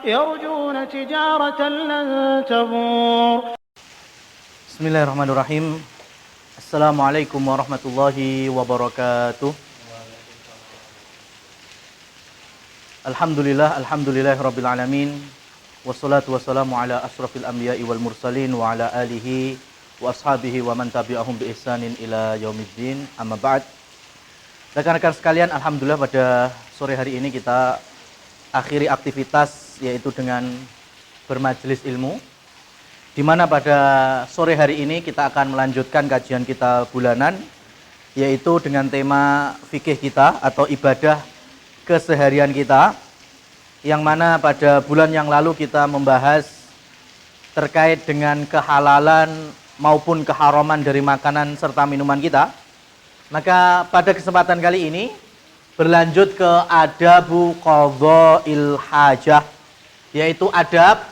يرجون تجارة لن تبور. Bismillahirrahmanirrahim. Assalamualaikum warahmatullahi wabarakatuh. Alhamdulillahirabbil alamin. Wassalatu wassalamu ala asyrafil anbiya'i wal mursalin wa ala alihi wa ashabihi wa man tabi'ahum bi ihsanin ila yaumiddin. Amma ba'd. Rekan-rekan sekalian, alhamdulillah pada sore hari ini kita akhiri aktivitas yaitu dengan bermajelis ilmu, di mana pada sore hari ini kita akan melanjutkan kajian kita bulanan, yaitu dengan tema fikih kita atau ibadah keseharian kita, yang mana pada bulan yang lalu kita membahas terkait dengan kehalalan maupun keharaman dari makanan serta minuman kita. Maka pada kesempatan kali ini berlanjut ke adabu qadha'il hajah, yaitu adab.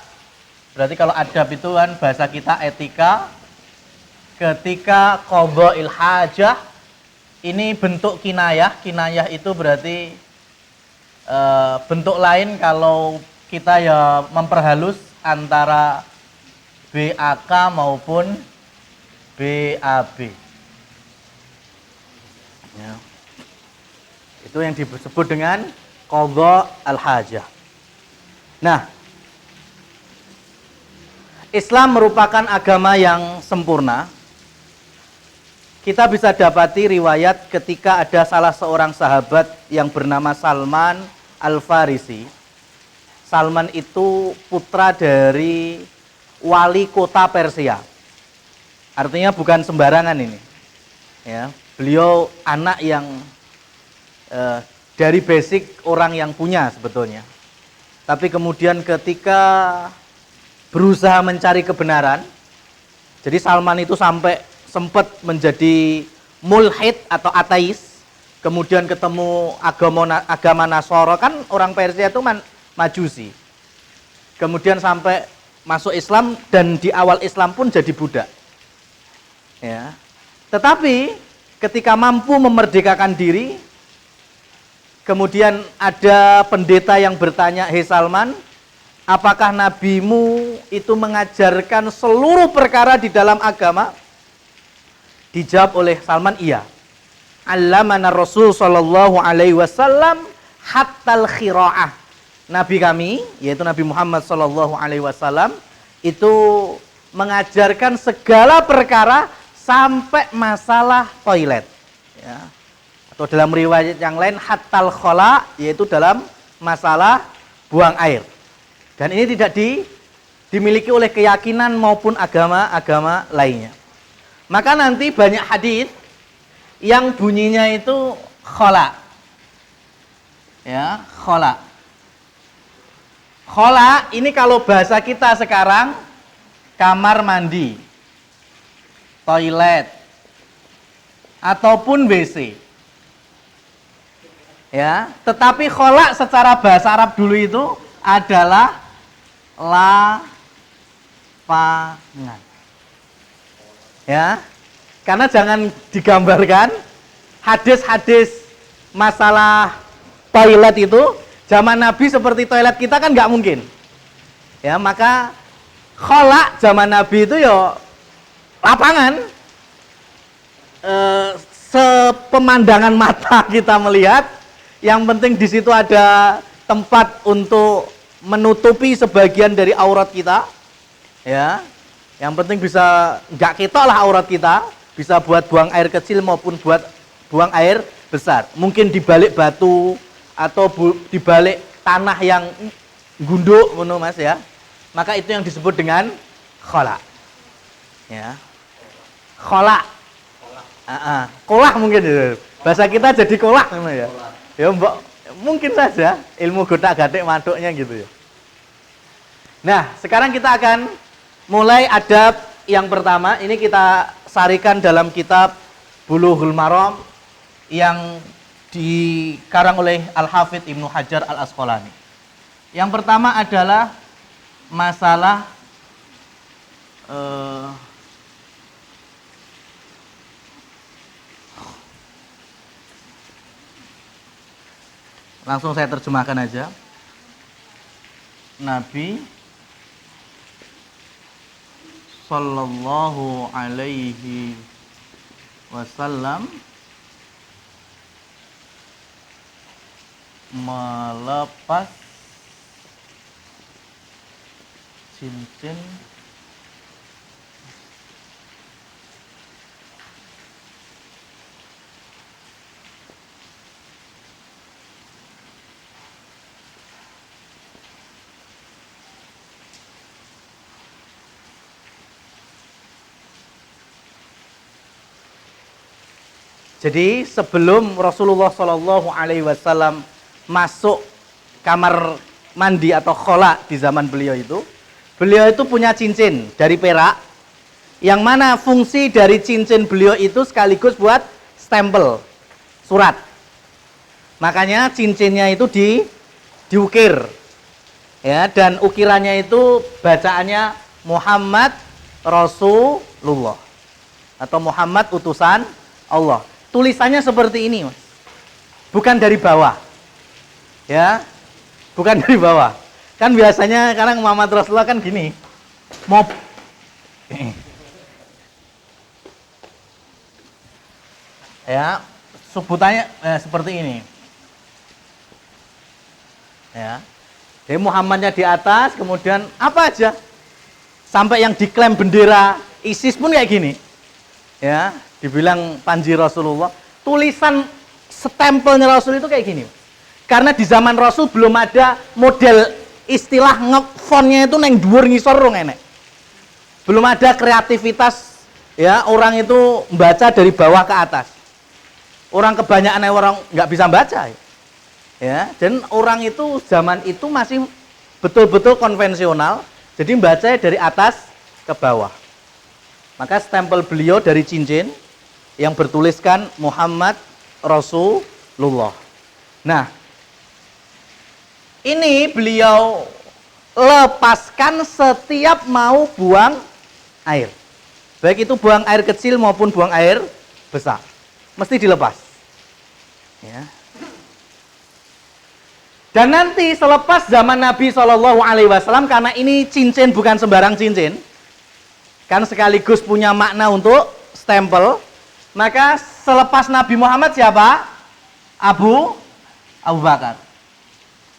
Berarti kalau adab itu kan bahasa kita etika. Ketika qadha'il hajah ini bentuk kinayah. Kinayah itu berarti bentuk lain kalau kita ya memperhalus antara BAK maupun BAB. Ya. Itu yang disebut dengan qadha al-hajah. Nah, Islam merupakan agama yang sempurna. Kita bisa dapati riwayat ketika ada salah seorang sahabat yang bernama Salman Al-Farisi. Salman itu putra dari wali kota Persia. Artinya bukan sembarangan ini. Ya, beliau anak yang dari basic orang yang punya sebetulnya. Tapi kemudian ketika berusaha mencari kebenaran, jadi Salman itu sampai sempat menjadi mulhid atau ateis, kemudian ketemu agama Nasara, kan orang Persia itu majusi, kemudian sampai masuk Islam dan di awal Islam pun jadi budak. Ya. Tetapi ketika mampu memerdekakan diri, kemudian ada pendeta yang bertanya, "Hei Salman, apakah nabimu itu mengajarkan seluruh perkara di dalam agama?" Dijawab oleh Salman, "Iya. Allamana Rasul sallallahu alaihi wasallam hattal khira'ah." Nabi kami, yaitu Nabi Muhammad sallallahu alaihi wasallam, itu mengajarkan segala perkara sampai masalah toilet. Ya. Atau dalam riwayat yang lain hattal khala, yaitu dalam masalah buang air. Dan ini tidak dimiliki oleh keyakinan maupun agama-agama lainnya. Maka nanti banyak hadis yang bunyinya itu khala. Ya, khala. Khala ini kalau bahasa kita sekarang kamar mandi, toilet, ataupun WC. Ya, tetapi khala secara bahasa Arab dulu itu adalah lapangan. Ya, karena jangan digambarkan hadis-hadis masalah toilet itu zaman Nabi seperti toilet kita kan nggak mungkin. Ya, maka khala zaman Nabi itu ya lapangan. Sepemandangan mata kita melihat, yang penting di situ ada tempat untuk menutupi sebagian dari aurat kita. Ya. Yang penting bisa nggak ketok lah aurat kita, bisa buat buang air kecil maupun buat buang air besar. Mungkin di balik batu atau di balik tanah yang gunduk, ngono Mas ya. Maka itu yang disebut dengan khala. Ya. Khala. Kolah mungkin ya. Bahasa kita jadi kolah ngono ya. Ya mbok mungkin saja ilmu gotak-gatik maduknya gitu ya. Nah, sekarang kita akan mulai adab yang pertama. Ini kita sarikan dalam kitab Bulughul Maram yang dikarang oleh Al-Hafidz Ibnu Hajar Al-Asqalani. Yang pertama adalah masalah langsung saya terjemahkan aja. Nabi sallallahu alaihi wasallam melepas cincin Jadi sebelum Rasulullah Shallallahu Alaihi Wasallam masuk kamar mandi atau khola di zaman beliau itu punya cincin dari perak, yang mana fungsi dari cincin beliau itu sekaligus buat stempel surat. Makanya cincinnya itu diukir, ya, dan ukirannya itu bacaannya Muhammad Rasulullah atau Muhammad utusan Allah. Tulisannya seperti ini, Mas. Bukan dari bawah. Ya. Bukan dari bawah. Kan biasanya karena Muhammad Rasulullah kan gini. Mop. Ya, sebutannya seperti ini. Ya. Jadi Muhammadnya di atas, kemudian apa aja? Sampai yang diklaim bendera ISIS pun kayak gini. Ya. Dibilang Panji Rasulullah, tulisan stempelnya Rasul itu kayak gini. Karena di zaman Rasul belum ada model istilah ngefontnya itu neng dhuwur ngisor rong enek. Belum ada kreativitas, ya, orang itu membaca dari bawah ke atas. Orang kebanyakan orang nggak bisa baca. Ya, dan orang itu zaman itu masih betul-betul konvensional, jadi membaca dari atas ke bawah. Maka stempel beliau dari cincin yang bertuliskan Muhammad Rasulullah. Nah, ini beliau lepaskan setiap mau buang air. Baik itu buang air kecil maupun buang air besar. Mesti dilepas. Ya. Dan nanti selepas zaman Nabi Shallallahu Alaihi Wasallam, karena ini cincin bukan sembarang cincin, kan sekaligus punya makna untuk stempel. Maka selepas Nabi Muhammad siapa? Abu Bakar.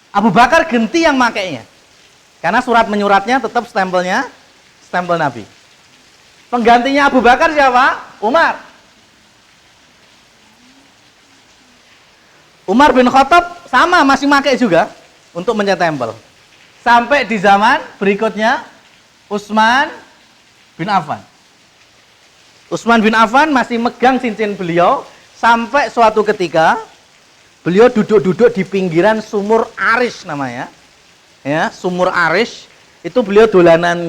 Abu Bakar ganti yang makainya. Karena surat menyuratnya tetap stempelnya stempel Nabi. Penggantinya Abu Bakar siapa? Umar. Umar bin Khattab sama masih pakai juga untuk menyetempel. Sampai di zaman berikutnya Utsman bin Affan. Utsman bin Affan masih megang cincin beliau sampai suatu ketika beliau duduk-duduk di pinggiran sumur Arish namanya. Ya, sumur Arish itu beliau dolanan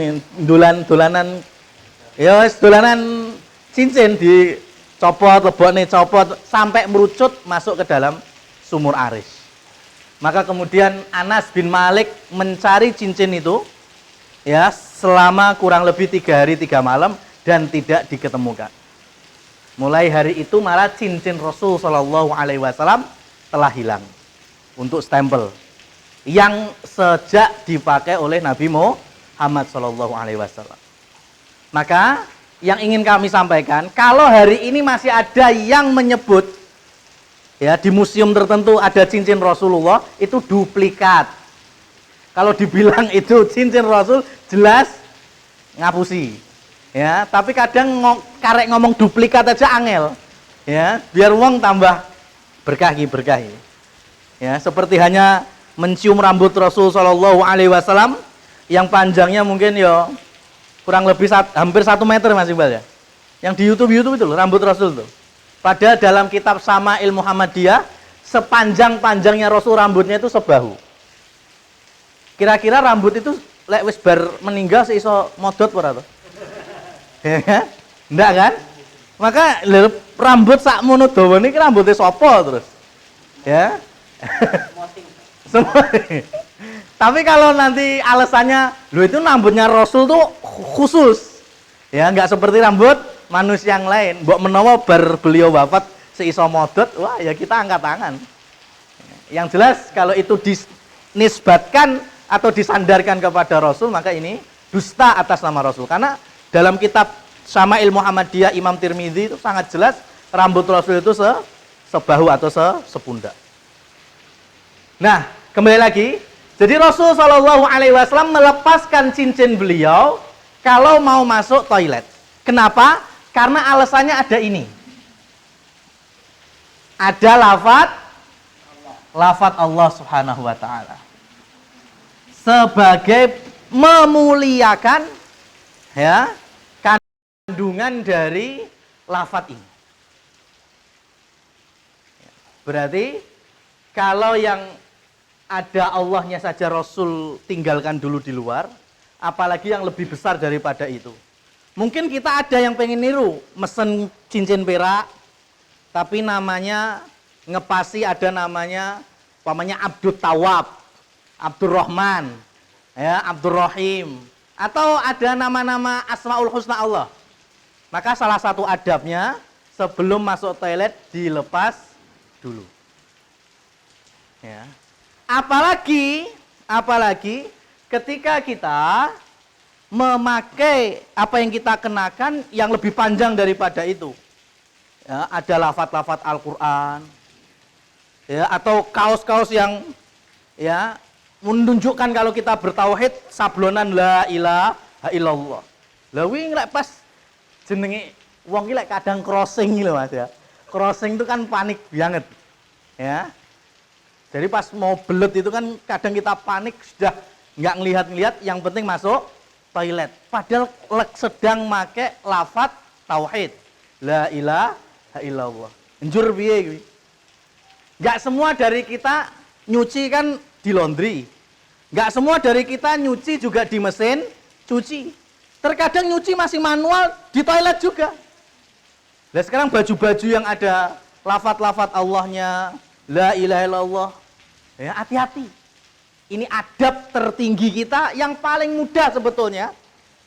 cincin dicopot, lebokne copot sampai merucut masuk ke dalam sumur Arish. Maka kemudian Anas bin Malik mencari cincin itu, ya, selama kurang lebih 3 hari 3 malam dan tidak diketemukan. Mulai hari itu malah cincin Rasul Shallallahu Alaihi Wasallam telah hilang untuk stempel yang sejak dipakai oleh Nabi Muhammad Shallallahu Alaihi Wasallam. Maka yang ingin kami sampaikan, kalau hari ini masih ada yang menyebut, ya, di museum tertentu ada cincin Rasulullah, itu duplikat. Kalau dibilang itu cincin Rasul, jelas ngapusi. Ya, tapi kadang karek ngomong duplikat aja angel. Ya, biar wong tambah berkahi. Ya, seperti hanya mencium rambut Rasul Shallallahu Alaihi Wasallam yang panjangnya mungkin ya kurang lebih hampir 1 meter Mas Iqbal ya. Yang di YouTube itu loh, rambut Rasul tuh. Padahal dalam kitab Syama'il Muhammadiyah sepanjang-panjangnya Rasul rambutnya itu sebahu. Kira-kira rambut itu lek wis bar meninggal seiso modot ora to? Ya, enggak kan? Maka rambut sak mono dawane iki rambuté sapa terus? Ya. Semua. Tapi kalau nanti alasannya, lo itu rambutnya Rasul tuh khusus. Ya, enggak seperti rambut manusia yang lain. Mbok menawa bar beliau wafat seiso modot, wah ya kita angkat tangan. Yang jelas kalau itu dinisbatkan atau disandarkan kepada Rasul, maka ini dusta atas nama Rasul. Karena dalam kitab Syama'il Muhammadiyah Imam Tirmidzi itu sangat jelas rambut Rasul itu sebahu atau sepundak. Nah, kembali lagi, jadi Rasul Shallallahu Alaihi Wasallam melepaskan cincin beliau kalau mau masuk toilet. Kenapa? Karena alasannya ada ini. Ada lafaz Allah Subhanahu wa taala sebagai memuliakan ya kandungan dari lafaz ini. Berarti kalau yang ada Allahnya saja Rasul tinggalkan dulu di luar, apalagi yang lebih besar daripada itu. Mungkin kita ada yang pengen niru, mesen cincin perak, tapi namanya ngepasi ada namanya Abdul Tawab, Abdurrahman, ya, Abdurrahim, atau ada nama-nama Asmaul Husna Allah. Maka salah satu adabnya sebelum masuk toilet dilepas dulu. Ya. Apalagi ketika kita memakai apa yang kita kenakan yang lebih panjang daripada itu. Ya, ada lafaz-lafaz Al-Qur'an. Ya, atau kaos-kaos yang ya menunjukkan kalau kita bertauhid sablonan la ilaha illallah. Lah wingi lek pas jenenge wong iki lek kadang crossing lho Mas ya. Crossing itu kan panik banget. Ya. Jadi pas mau belet itu kan kadang kita panik sudah nggak ngelihat-ngelihat, yang penting masuk toilet. Padahal sedang make lafaz tauhid. La ilaha illallah. Njur piye kuwi? Enggak semua dari kita nyuci kan di laundry. Enggak semua dari kita nyuci juga di mesin cuci. Terkadang nyuci masih manual di toilet juga. Nah, sekarang baju-baju yang ada lafaz-lafaz Allahnya, la ilaha illallah. Ya, hati-hati. Ini adab tertinggi kita yang paling mudah sebetulnya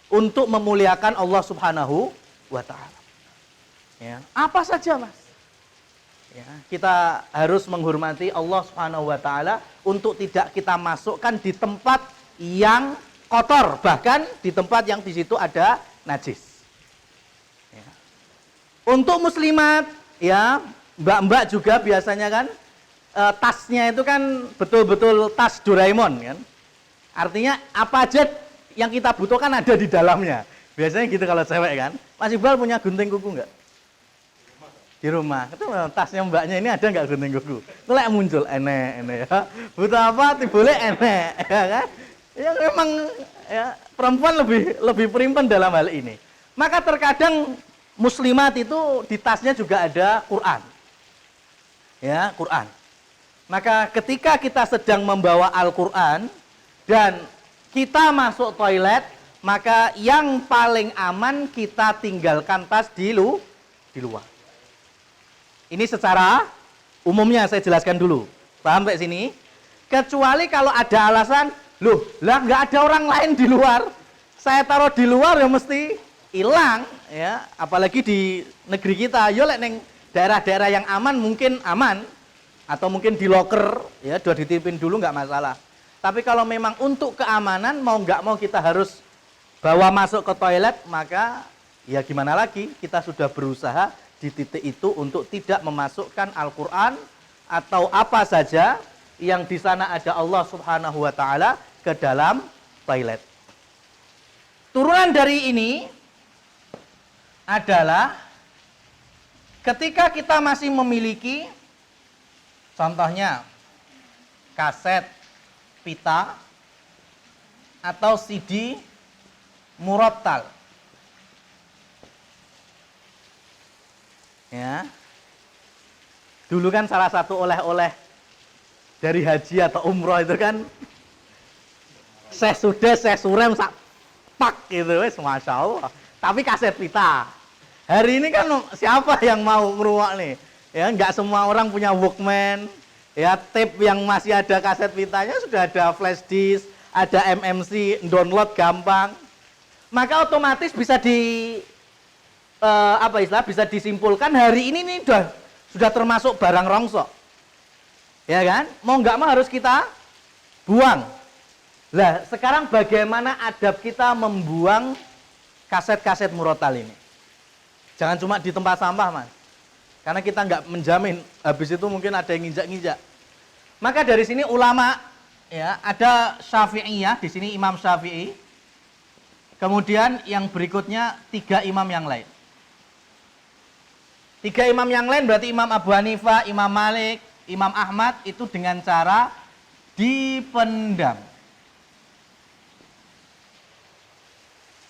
untuk memuliakan Allah Subhanahu wa taala. Ya, apa saja, Mas? Ya, kita harus menghormati Allah Subhanahu wa taala untuk tidak kita masukkan di tempat yang kotor, bahkan di tempat yang di situ ada najis. Ya. Untuk muslimat, ya, mbak-mbak juga biasanya kan tasnya itu kan betul-betul tas Doraemon kan. Artinya apa aja yang kita butuhkan ada di dalamnya. Biasanya gitu kalau cewek kan. Mas Iqbal punya gunting kuku enggak? Di rumah, itu tasnya mbaknya ini ada nggak gunting kuku? Itu lek muncul enek ya. Butuh apa? Boleh enek, ya kan? Ya memang ya, perempuan lebih primpen dalam hal ini. Maka terkadang muslimat itu di tasnya juga ada Quran, ya Quran. Maka ketika kita sedang membawa Al-Quran dan kita masuk toilet, maka yang paling aman kita tinggalkan tas di luar. Ini secara umumnya saya jelaskan dulu. Paham sampai sini? Kecuali kalau ada alasan, loh, lah nggak ada orang lain di luar. Saya taruh di luar ya mesti hilang, ya. Apalagi di negeri kita, yo lek neng daerah-daerah yang aman mungkin aman, atau mungkin di loker, ya, sudah dititipin dulu nggak masalah. Tapi kalau memang untuk keamanan mau nggak mau kita harus bawa masuk ke toilet, maka ya gimana lagi? Kita sudah berusaha di titik itu untuk tidak memasukkan Al-Quran atau apa saja yang di sana ada Allah Subhanahu wa taala ke dalam toilet. Turunan dari ini adalah ketika kita masih memiliki contohnya kaset, pita, atau CD murattal. Ya. Dulu kan salah satu oleh-oleh dari haji atau umroh itu kan sesudah sesurem sak pak gitu wes, masya Allah. Tapi kaset pita. Hari ini kan siapa yang mau ngeruak nih? Ya, nggak semua orang punya Walkman. Ya, tape yang masih ada kaset pitanya sudah ada flash disk, ada MMC, download gampang. Maka otomatis bisa bisa disimpulkan hari ini nih sudah termasuk barang rongsok. Ya kan? Mau nggak mau harus kita buang. Lah, sekarang bagaimana adab kita membuang kaset-kaset murotal ini? Jangan cuma di tempat sampah, Mas. Karena kita nggak menjamin, habis itu mungkin ada yang nginjak-nginjak. Maka dari sini ulama, ya, ada Syafi'iyah, di sini Imam Syafi'i. Kemudian yang berikutnya 3 imam yang lain. 3 imam yang lain berarti Imam Abu Hanifah, Imam Malik, Imam Ahmad itu dengan cara dipendam.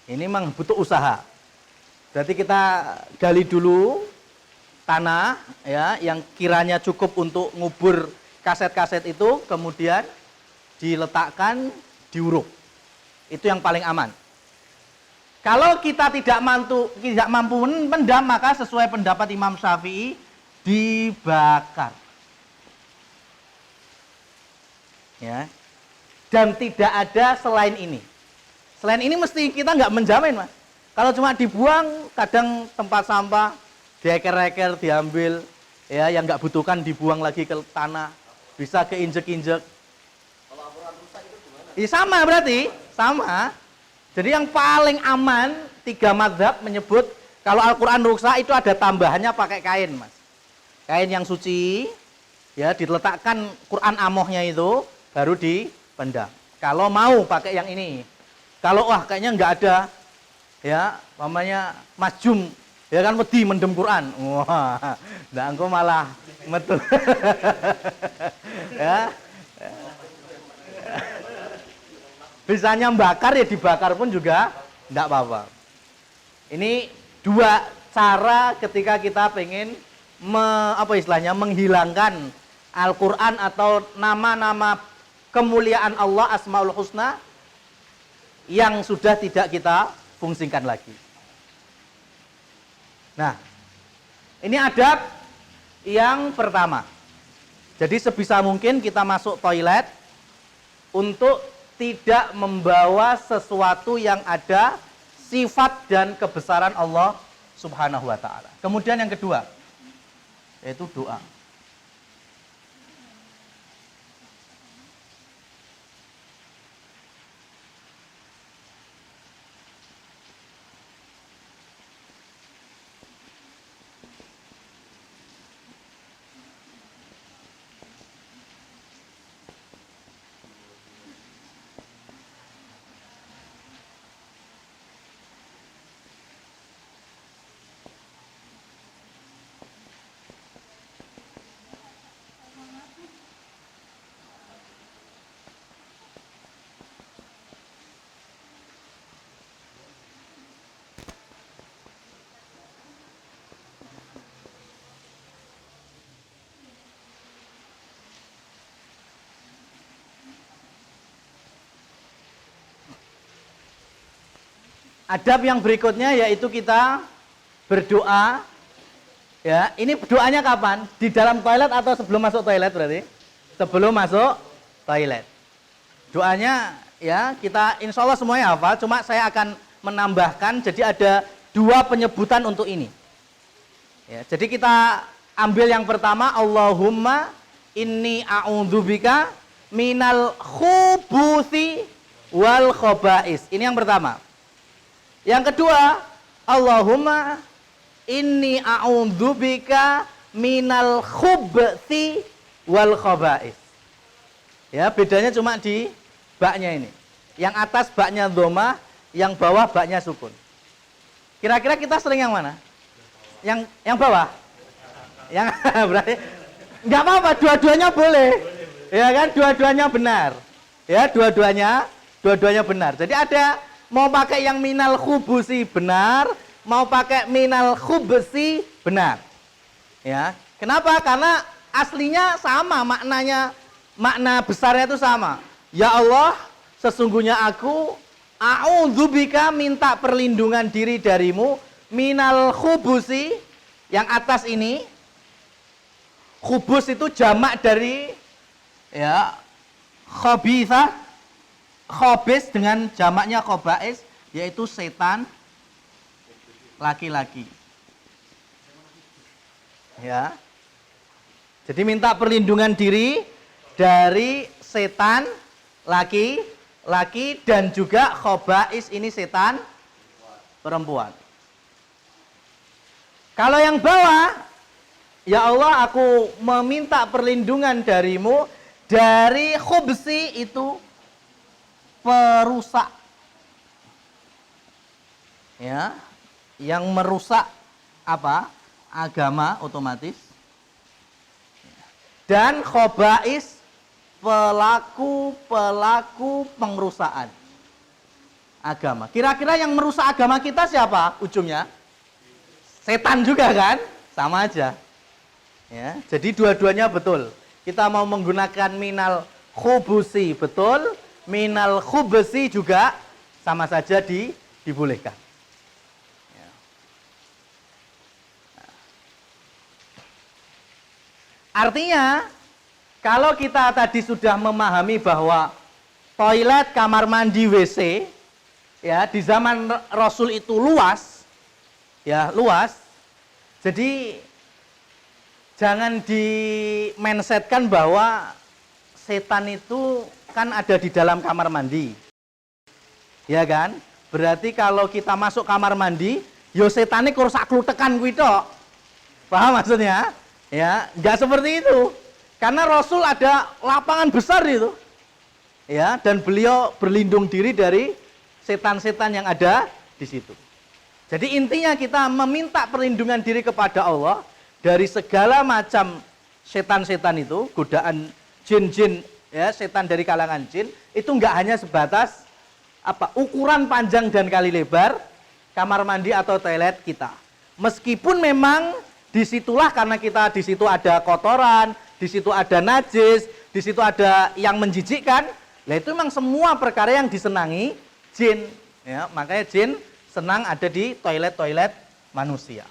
Ini memang butuh usaha. Berarti kita gali dulu tanah ya yang kiranya cukup untuk ngubur kaset-kaset itu, kemudian diletakkan, diuruk. Itu yang paling aman. Kalau kita tidak mampu mendam, maka sesuai pendapat Imam Syafi'i dibakar. Ya. Dan tidak ada selain ini. Selain ini mesti kita nggak menjamin, Mas. Kalau cuma dibuang, kadang tempat sampah dieker-eker, diambil, ya yang nggak butuhkan dibuang lagi ke tanah, bisa keinjek-injek. Kalau aturan rusak itu gimana? Ya sama berarti, sama. Jadi yang paling aman 3 mazhab menyebut kalau Al-Quran rusak itu ada tambahannya pakai kain, Mas. Kain yang suci, ya diletakkan Quran amohnya itu baru dipendam. Kalau mau pakai yang ini. Kalau wah kayaknya nggak ada, ya namanya majum, ya kan wedi mendem Quran. Wah, nah engko malah metu. Ya. Bisanya bakar ya dibakar pun juga enggak apa-apa. Ini 2 cara ketika kita pengen menghilangkan Al-Qur'an atau nama-nama kemuliaan Allah Asmaul Husna yang sudah tidak kita fungsikan lagi. Nah, ini adab yang pertama. Jadi sebisa mungkin kita masuk toilet untuk tidak membawa sesuatu yang ada sifat dan kebesaran Allah Subhanahu wa taala. Kemudian yang kedua yaitu doa. Adab yang berikutnya yaitu kita berdoa. Ya, ini doanya kapan? Di dalam toilet atau sebelum masuk toilet berarti? Sebelum masuk toilet. Doanya ya kita insya Allah semuanya hafal, cuma saya akan menambahkan jadi ada 2 penyebutan untuk ini. Ya, jadi kita ambil yang pertama, Allahumma inni a'udzubika minal khubuthi wal khaba'is. Ini yang pertama. Yang kedua, Allahumma inni a'udzubika minal khubthi wal khaba'is. Ya, bedanya cuma di baknya ini. Yang atas baknya dhamma, yang bawah baknya sukun. Kira-kira kita sering yang mana? Yang bawah? Yang berarti enggak apa-apa, dua-duanya boleh. Ya kan, dua-duanya benar. Ya, dua-duanya benar. Jadi ada mau pakai yang minal khubusi benar, mau pakai minal khubsi benar. Ya. Kenapa? Karena aslinya sama maknanya, makna besarnya itu sama. Ya Allah, sesungguhnya aku a'udzubika minta perlindungan diri darimu minal khubusi, yang atas ini. Khubus itu jamak dari ya khabithah. Khobis dengan jamaknya khobais, yaitu setan laki-laki. Ya. Jadi minta perlindungan diri dari setan laki, dan juga khobais ini setan perempuan. Kalau yang bawah, ya Allah, aku meminta perlindungan darimu dari khubsi, itu perusak, ya, yang merusak apa? Agama otomatis. Dan khobais, pelaku pengerusakan agama. Kira-kira yang merusak agama kita siapa ujungnya? Setan juga kan? Sama aja. Ya, jadi dua-duanya betul. Kita mau menggunakan minal khubusi, betul. Minal khubsi juga sama saja dibolehkan. Ya. Artinya, kalau kita tadi sudah memahami bahwa toilet, kamar mandi, WC, ya, di zaman Rasul itu luas, ya, luas. Jadi jangan di-mindsetkan bahwa setan itu kan ada di dalam kamar mandi, ya kan? Berarti kalau kita masuk kamar mandi, yo setane kursak klutekan kuwi tok. Paham maksudnya? Ya, nggak seperti itu. Karena Rasul ada lapangan besar itu, ya, dan beliau berlindung diri dari setan-setan yang ada di situ. Jadi intinya kita meminta perlindungan diri kepada Allah dari segala macam setan-setan itu, godaan jin-jin, ya, setan dari kalangan jin, itu nggak hanya sebatas apa ukuran panjang dan kali lebar kamar mandi atau toilet kita. Meskipun memang disitulah, karena kita di situ ada kotoran, di situ ada najis, di situ ada yang menjijikkan. Nah, itu memang semua perkara yang disenangi jin, ya. Makanya jin senang ada di toilet-toilet manusia.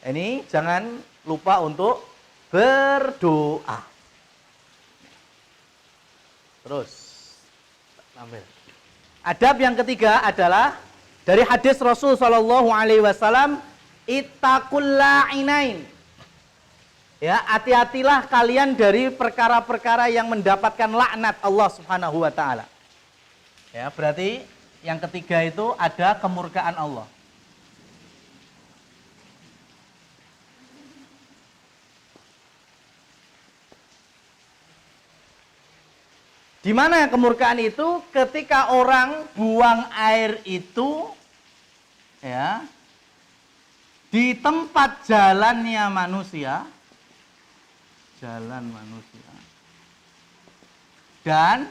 Ini jangan lupa untuk berdoa. Terus ambil. Adab yang ketiga adalah dari hadis Rasul Shallallahu Alaihi Wasallam, ittaqul la'inain. Ya, hati-hatilah kalian dari perkara-perkara yang mendapatkan laknat Allah Subhanahu wa taala. Ya, berarti yang ketiga itu ada kemurkaan Allah. Di mana kemurkaan itu? Ketika orang buang air itu, ya, di tempat jalannya manusia, jalan manusia, dan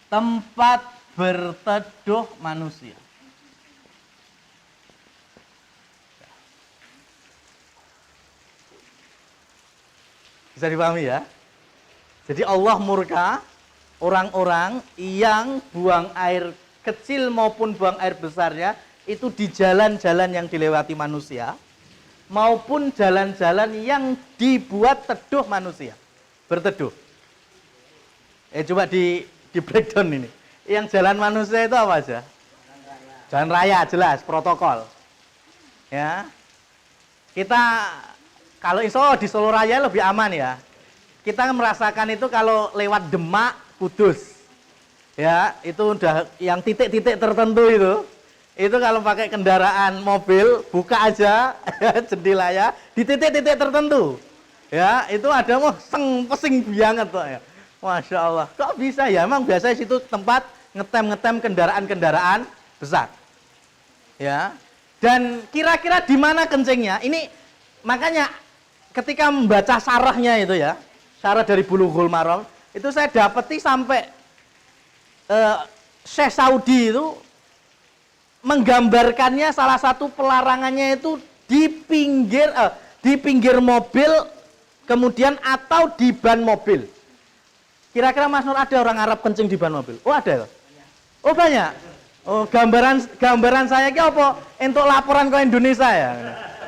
tempat berteduh manusia. Bisa dipahami ya? Jadi Allah murka orang-orang yang buang air kecil maupun buang air besarnya itu di jalan-jalan yang dilewati manusia, maupun jalan-jalan yang dibuat teduh manusia, berteduh. Coba di breakdown ini. Yang jalan manusia itu apa aja? Jalan raya, jelas, protokol. Ya. Kita kalau iso di Solo Raya lebih aman ya. Kita merasakan itu kalau lewat Demak, Kudus. Ya, itu udah yang titik-titik tertentu itu. Itu kalau pakai kendaraan mobil, buka aja jendelanya di titik-titik tertentu. Ya, itu ada pesing banget tuh ya. Masya Allah, kok bisa ya? Emang biasanya situ tempat ngetem kendaraan-kendaraan besar. Ya, dan kira-kira di mana kencingnya? Ini makanya ketika membaca syarahnya itu ya, syarah dari Bulughul Maram, itu saya dapeti sampai Syekh Saudi itu menggambarkannya, salah satu pelarangannya itu di pinggir mobil, kemudian atau di ban mobil. Kira-kira Mas Nur ada orang Arab kencing di ban mobil? Oh ada. Oh banyak. Oh gambaran saya ki apa? Untuk laporan ke Indonesia ya.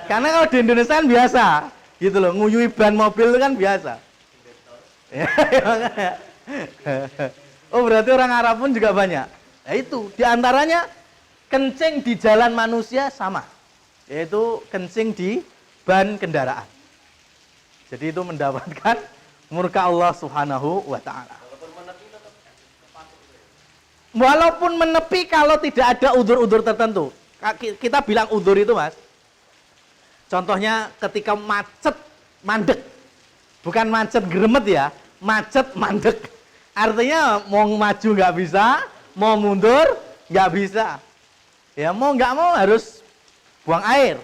Karena kalau di Indonesia kan biasa, gitu loh, nguyui ban mobil itu kan biasa. Oh berarti orang Arab pun juga banyak. Nah itu diantaranya kencing di jalan manusia sama, yaitu kencing di ban kendaraan. Jadi itu mendapatkan murka Allah Subhanahu wa taala. Walaupun menepi kalau tidak ada udzur-udzur tertentu. Kita bilang udzur itu, Mas. Contohnya ketika macet, mandek. Bukan macet gremet ya, macet mandek. Artinya mau maju nggak bisa, mau mundur nggak bisa. Ya mau nggak mau harus buang air.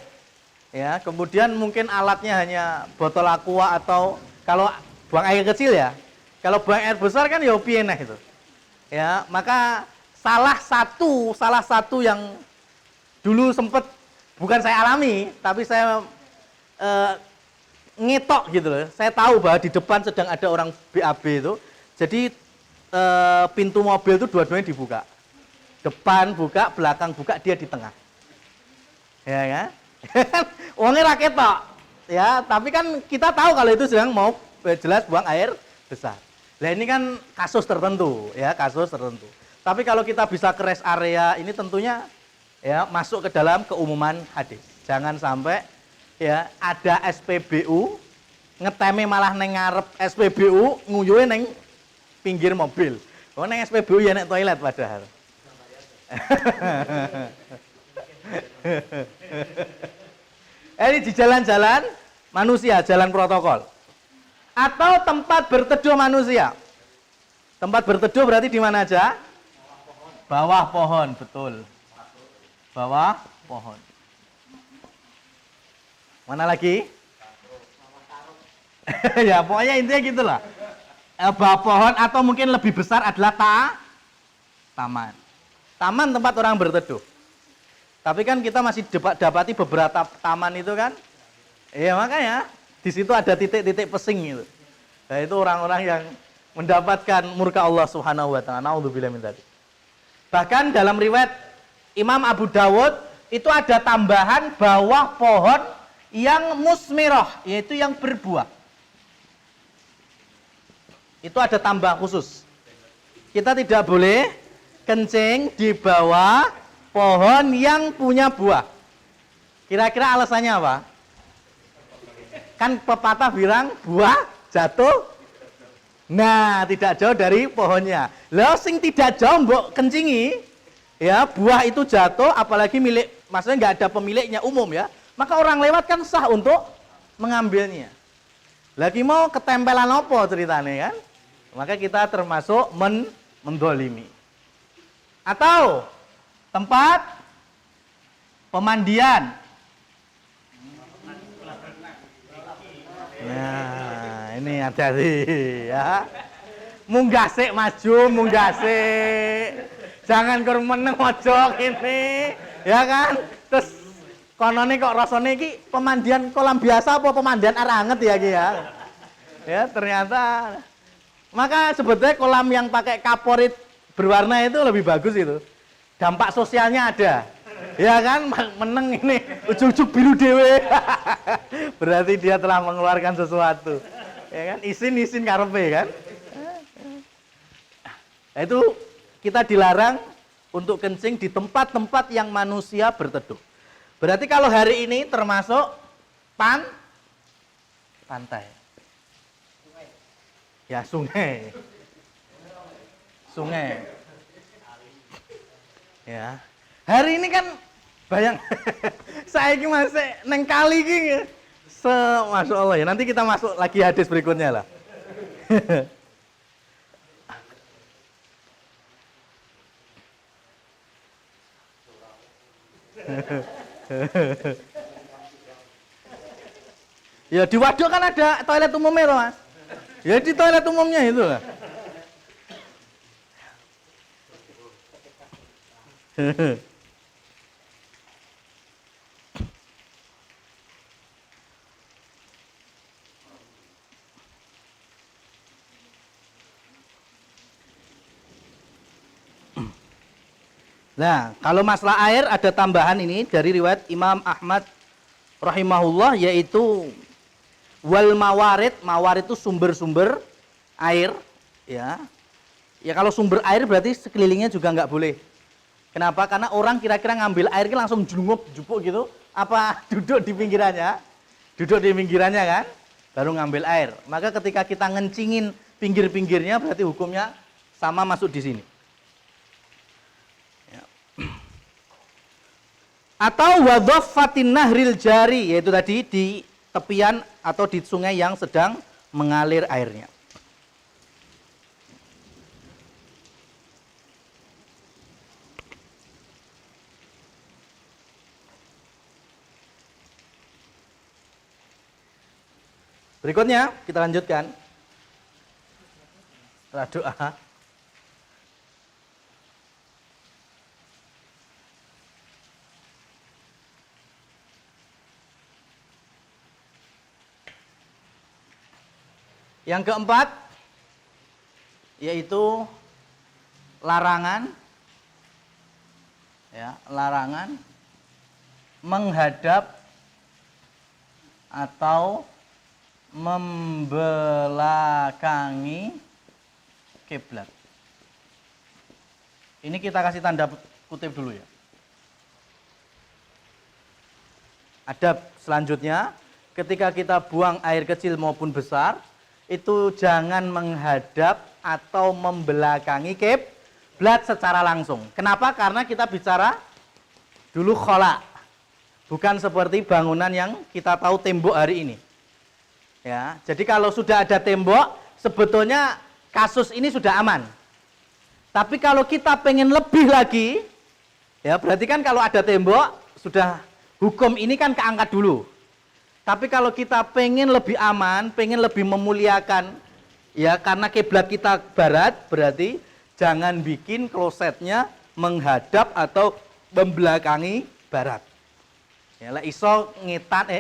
Ya, kemudian mungkin alatnya hanya botol aqua atau kalau buang air kecil ya. Kalau buang air besar kan ya pieneh itu. Ya, maka salah satu yang dulu sempat bukan saya alami, tapi saya ngetok gitu loh. Saya tahu bahwa di depan sedang ada orang BAB itu. Jadi pintu mobil itu dua-duanya dibuka. Depan buka, belakang buka, dia di tengah. Ya kan? Uangnya rakyat tok. Ya, tapi kan kita tahu kalau itu sedang mau jelas buang air besar. Nah ini kan kasus tertentu, ya kasus tertentu. Tapi kalau kita bisa ke rest area, ini tentunya ya masuk ke dalam keumuman hadis. Jangan sampai ya ada SPBU ngeteme malah neng ngarep SPBU nguyuhe neng pinggir mobil. Oh neng SPBU ya nek toilet padahal. Ini di jalan-jalan manusia, jalan protokol. Atau tempat berteduh manusia. Tempat berteduh berarti di mana aja? Bawah pohon, betul. Bawah pohon. Mana lagi? Ya, pokoknya intinya gitulah. Bawah pohon atau mungkin lebih besar adalah taman. Taman tempat orang berteduh. Tapi kan kita masih dapati beberapa taman itu kan. Iya makanya di situ ada titik-titik pesing gitu. Nah, itu orang-orang yang mendapatkan murka Allah Subhanahu wa taala. Nauzubillah min dzalik. Bahkan dalam riwayat Imam Abu Dawud itu ada tambahan bawah pohon yang musmirah, yaitu yang berbuah. Itu ada tambah khusus. Kita tidak boleh kencing di bawah pohon yang punya buah. Kira-kira alasannya apa? Kan pepatah bilang buah jatuh. Nah, tidak jauh dari pohonnya. Lah sing tidak jauh mbok kencingi, ya buah itu jatuh, apalagi milik, maksudnya nggak ada pemiliknya umum ya. Maka orang lewat kan sah untuk mengambilnya. Lagi mau ketempelan apa ceritanya kan? Maka kita termasuk mendolimi. Atau tempat pemandian. Nah, ini hati-hati ya. Munggah sik maju, munggah sik. Jangan kur meneng mojok ini, ya kan? Terus konone kok rasane iki pemandian kolam biasa apa pemandian air anget ya iki ya. Ya, ternyata maka sebetulnya kolam yang pakai kaporit berwarna itu lebih bagus itu. Dampak sosialnya ada. Ya kan, meneng ini ujuk-ujuk biru dewe. Berarti dia telah mengeluarkan sesuatu. Ya kan, isin karepe kan. Nah, itu kita dilarang untuk kencing di tempat-tempat yang manusia berteduh. Berarti kalau hari ini termasuk pantai. Ya, sungai. Ya. Hari ini kan bayang saya ini masih neng kali gini. Masya Allah ya. Nanti kita masuk lagi hadis berikutnya lah. Ya di waduk kan ada toilet umumnya loh Mas. Ya di toilet umumnya itu lah. Nah, kalau masalah air ada tambahan ini dari riwayat Imam Ahmad rahimahullah, yaitu wal mawarid. Mawarid itu sumber-sumber air, ya. Ya kalau sumber air berarti sekelilingnya juga nggak boleh. Kenapa? Karena orang kira-kira ngambil air langsung jupuk gitu, apa duduk di pinggirannya? Duduk di pinggirannya kan, baru ngambil air. Maka ketika kita ngencingin pinggir-pinggirnya berarti hukumnya sama masuk di sini. Atau wadhaffatin nahril jari, yaitu tadi di tepian atau di sungai yang sedang mengalir airnya. Berikutnya kita lanjutkan. Setelah doa. Yang keempat yaitu larangan, ya, larangan menghadap atau membelakangi kiblat. Ini kita kasih tanda kutip dulu ya. Adab selanjutnya, ketika kita buang air kecil maupun besar, itu jangan menghadap atau membelakangi kiblat secara langsung. Kenapa? Karena kita bicara dulu khola, bukan seperti bangunan yang kita tahu tembok hari ini. Ya, jadi kalau sudah ada tembok, sebetulnya kasus ini sudah aman. Tapi kalau kita pengen lebih lagi, ya berarti kan kalau ada tembok, sudah hukum ini kan keangkat dulu. Tapi kalau kita pengen lebih aman, pengen lebih memuliakan, ya karena kiblat kita barat, berarti jangan bikin klosetnya menghadap atau membelakangi barat. Ya lah iso ngetan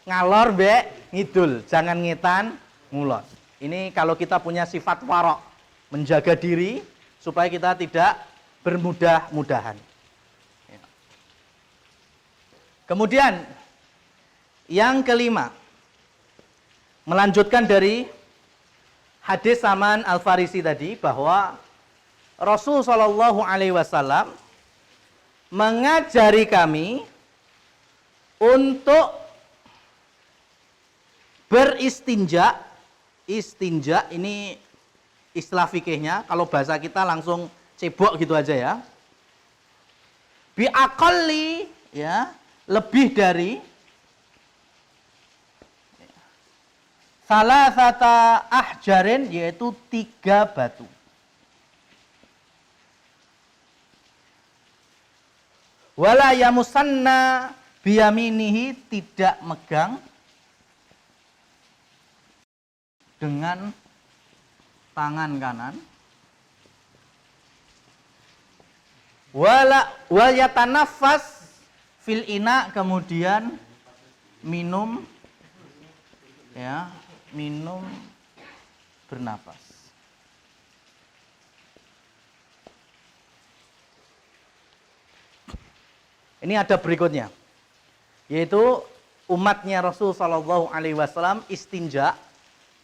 ngalor mbek ngidul, jangan ngetan ngulon. Ini kalau kita punya sifat warok, menjaga diri supaya kita tidak bermudah-mudahan. Ya. Kemudian yang kelima, melanjutkan dari hadis Salman Al-Farisi tadi, bahwa Rasul Shallallahu Alaihi Wasallam mengajari kami untuk beristinja. Istinja ini istilah fikihnya, kalau bahasa kita langsung cebok gitu aja ya. Biaqalli, ya, lebih dari salasata ahjarin, yaitu 3 batu. Wala yamusanna biyaminihi, tidak megang dengan tangan kanan. Wala yatanafas fil ina, kemudian minum, ya, minum bernapas. Ini ada berikutnya, yaitu umatnya Rasul Shallallahu Alaihi Wasallam istinja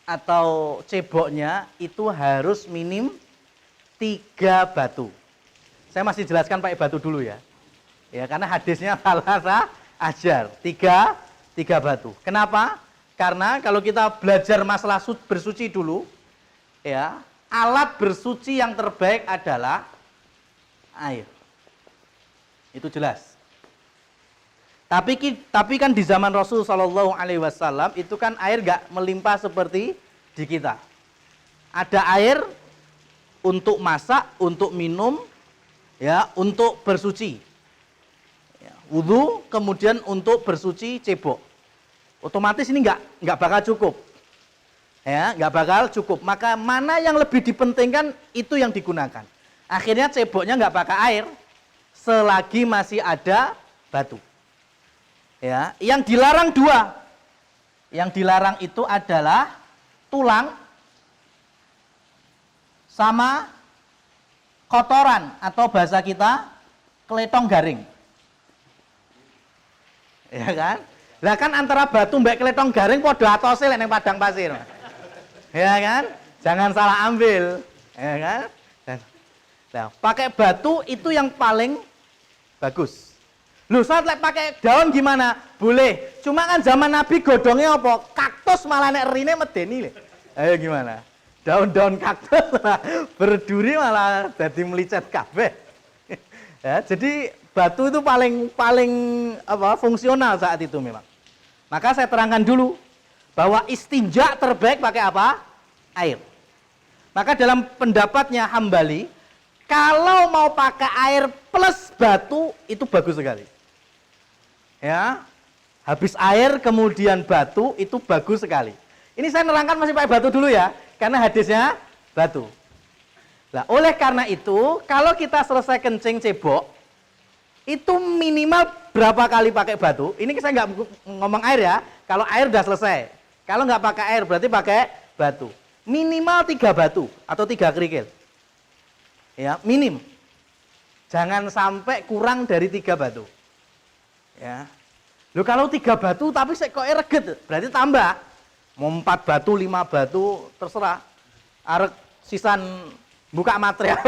atau ceboknya itu harus minim 3 batu. Saya masih jelaskan pakai batu dulu ya. Ya, karena hadisnya salasa ajar, 3 batu. Kenapa? Karena kalau kita belajar masalah bersuci dulu, ya, alat bersuci yang terbaik adalah air. Itu jelas. Tapi kan di zaman Rasul Shallallahu Alaihi Wasallam itu kan air gak melimpah seperti di kita. Ada air untuk masak, untuk minum, ya, untuk bersuci, ya, wudu, kemudian untuk bersuci cebok. Otomatis ini nggak bakal cukup, ya, nggak bakal cukup. Maka mana yang lebih dipentingkan itu yang digunakan. Akhirnya ceboknya nggak pakai air selagi masih ada batu. Ya, yang dilarang 2. Yang dilarang itu adalah tulang sama kotoran, atau bahasa kita kletong garing. Ya kan? Lah kan antara batu mbek kletong garing padha atose lek ning padang pasir. Ya kan? Jangan salah ambil. Ya kan? Nah, pakai batu itu yang paling bagus. Loh, saat lek pakai daun gimana? Boleh. Cuma kan zaman Nabi godongnya apa? Kaktus, malah nek rine medeni lho. Ayo gimana? Daun-daun kaktus berduri malah jadi melicet kabeh. Ya, jadi batu itu paling fungsional saat itu memang. Maka saya terangkan dulu bahwa istinja terbaik pakai apa? Air. Maka dalam pendapatnya Hambali, kalau mau pakai air plus batu itu bagus sekali. Ya, habis air kemudian batu itu bagus sekali. Ini saya nerangkan masih pakai batu dulu ya, karena hadisnya batu. Nah, oleh karena itu, kalau kita selesai kencing cebok, itu minimal berapa kali pakai batu? Ini saya nggak ngomong air ya. Kalau air udah selesai. Kalau nggak pakai air berarti pakai batu. Minimal 3 batu atau 3 kerikil. Ya, minim. Jangan sampai kurang dari 3 batu. Ya. Loh kalau 3 batu tapi kok reget, berarti tambah. Mau 4 batu, 5 batu, terserah. Arek sisan buka material.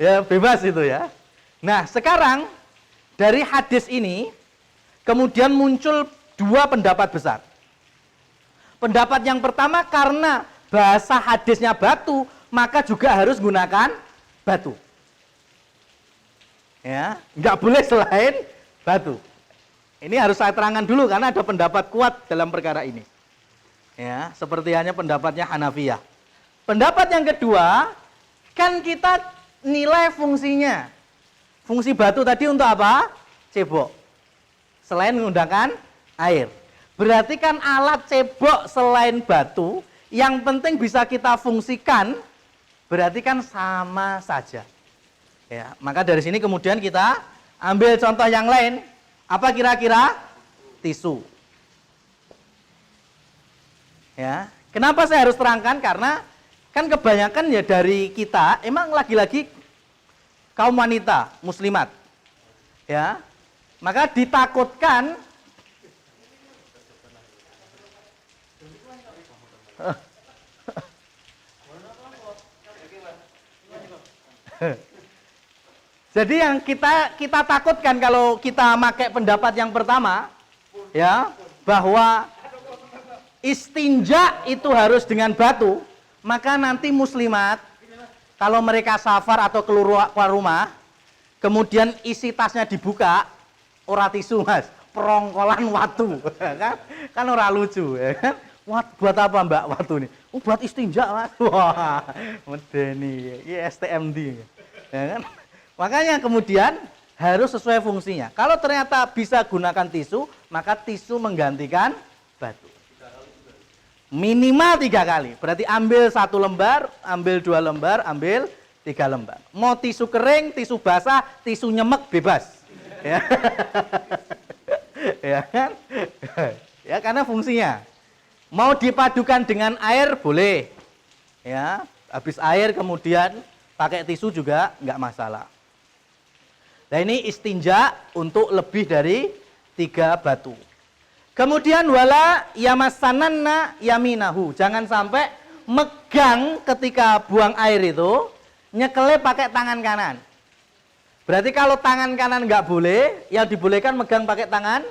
Ya, bebas itu ya. Nah, sekarang dari hadis ini kemudian muncul 2 pendapat besar. Pendapat yang pertama, karena bahasa hadisnya batu, maka juga harus gunakan batu. Ya, nggak boleh selain batu. Ini harus saya terangkan dulu karena ada pendapat kuat dalam perkara ini. Ya, seperti hanya pendapatnya Hanafiyah. Pendapat yang kedua, kan kita nilai fungsinya. Fungsi batu tadi untuk apa? Cebok. Selain menggunakan air. Berarti kan alat cebok selain batu, yang penting bisa kita fungsikan, berarti kan sama saja. Ya, maka dari sini kemudian kita ambil contoh yang lain. Apa kira-kira? Tisu. Ya, kenapa saya harus terangkan? Karena kan kebanyakan ya dari kita emang lagi-lagi kaum wanita muslimat. Ya. Maka ditakutkan jadi yang kita takutkan kalau kita pakai pendapat yang pertama, ya, bahwa istinja itu harus dengan batu, maka nanti muslimat kalau mereka safar atau keluar rumah, kemudian isi tasnya dibuka, ora tisu mas, perongkolan watu, kan ora lucu, ya kan? Buat apa mbak watu nih? Buat istinja mas. Wah, medeni, ini STMD, ya kan? Makanya kemudian harus sesuai fungsinya. Kalau ternyata bisa gunakan tisu, maka tisu menggantikan batu. Minimal 3 kali. Berarti ambil 1 lembar, ambil 2 lembar, ambil 3 lembar. Mau tisu kering, tisu basah, tisu nyemek bebas. Ya, ya kan? Ya karena fungsinya. Mau dipadukan dengan air boleh. Ya, habis air kemudian pakai tisu juga nggak masalah. Nah ini istinja untuk lebih dari 3 batu. Kemudian wala yamassananna yaminahu. Jangan sampai megang ketika buang air itu nyekelnya pakai tangan kanan. Berarti kalau tangan kanan nggak boleh, yang dibolehkan megang pakai tangan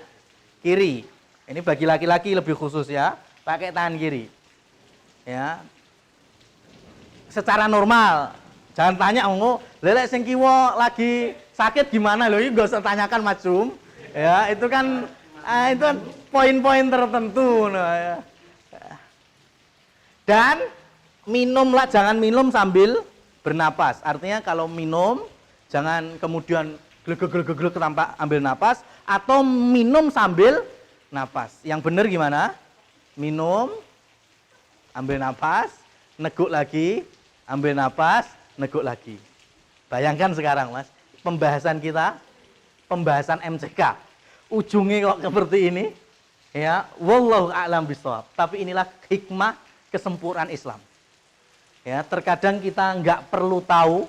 kiri. Ini bagi laki-laki lebih khusus ya, pakai tangan kiri. Ya. Secara normal. Jangan tanya, oh, lelek sing kiwa lagi sakit gimana loh, ini gak usah tanyakan macam. Ya, itu kan poin-poin tertentu. Nah, ya. Dan minumlah, jangan minum sambil bernapas. Artinya kalau minum, jangan kemudian glek-glek tanpa ambil napas, atau minum sambil napas. Yang benar gimana? Minum, ambil napas, neguk lagi, ambil napas, neguk lagi. Bayangkan sekarang mas, pembahasan kita, pembahasan MCK, ujungnya kok seperti ini, ya, wallahu a'lam bishawab. Tapi inilah hikmah kesempurnaan Islam. Ya, terkadang kita nggak perlu tahu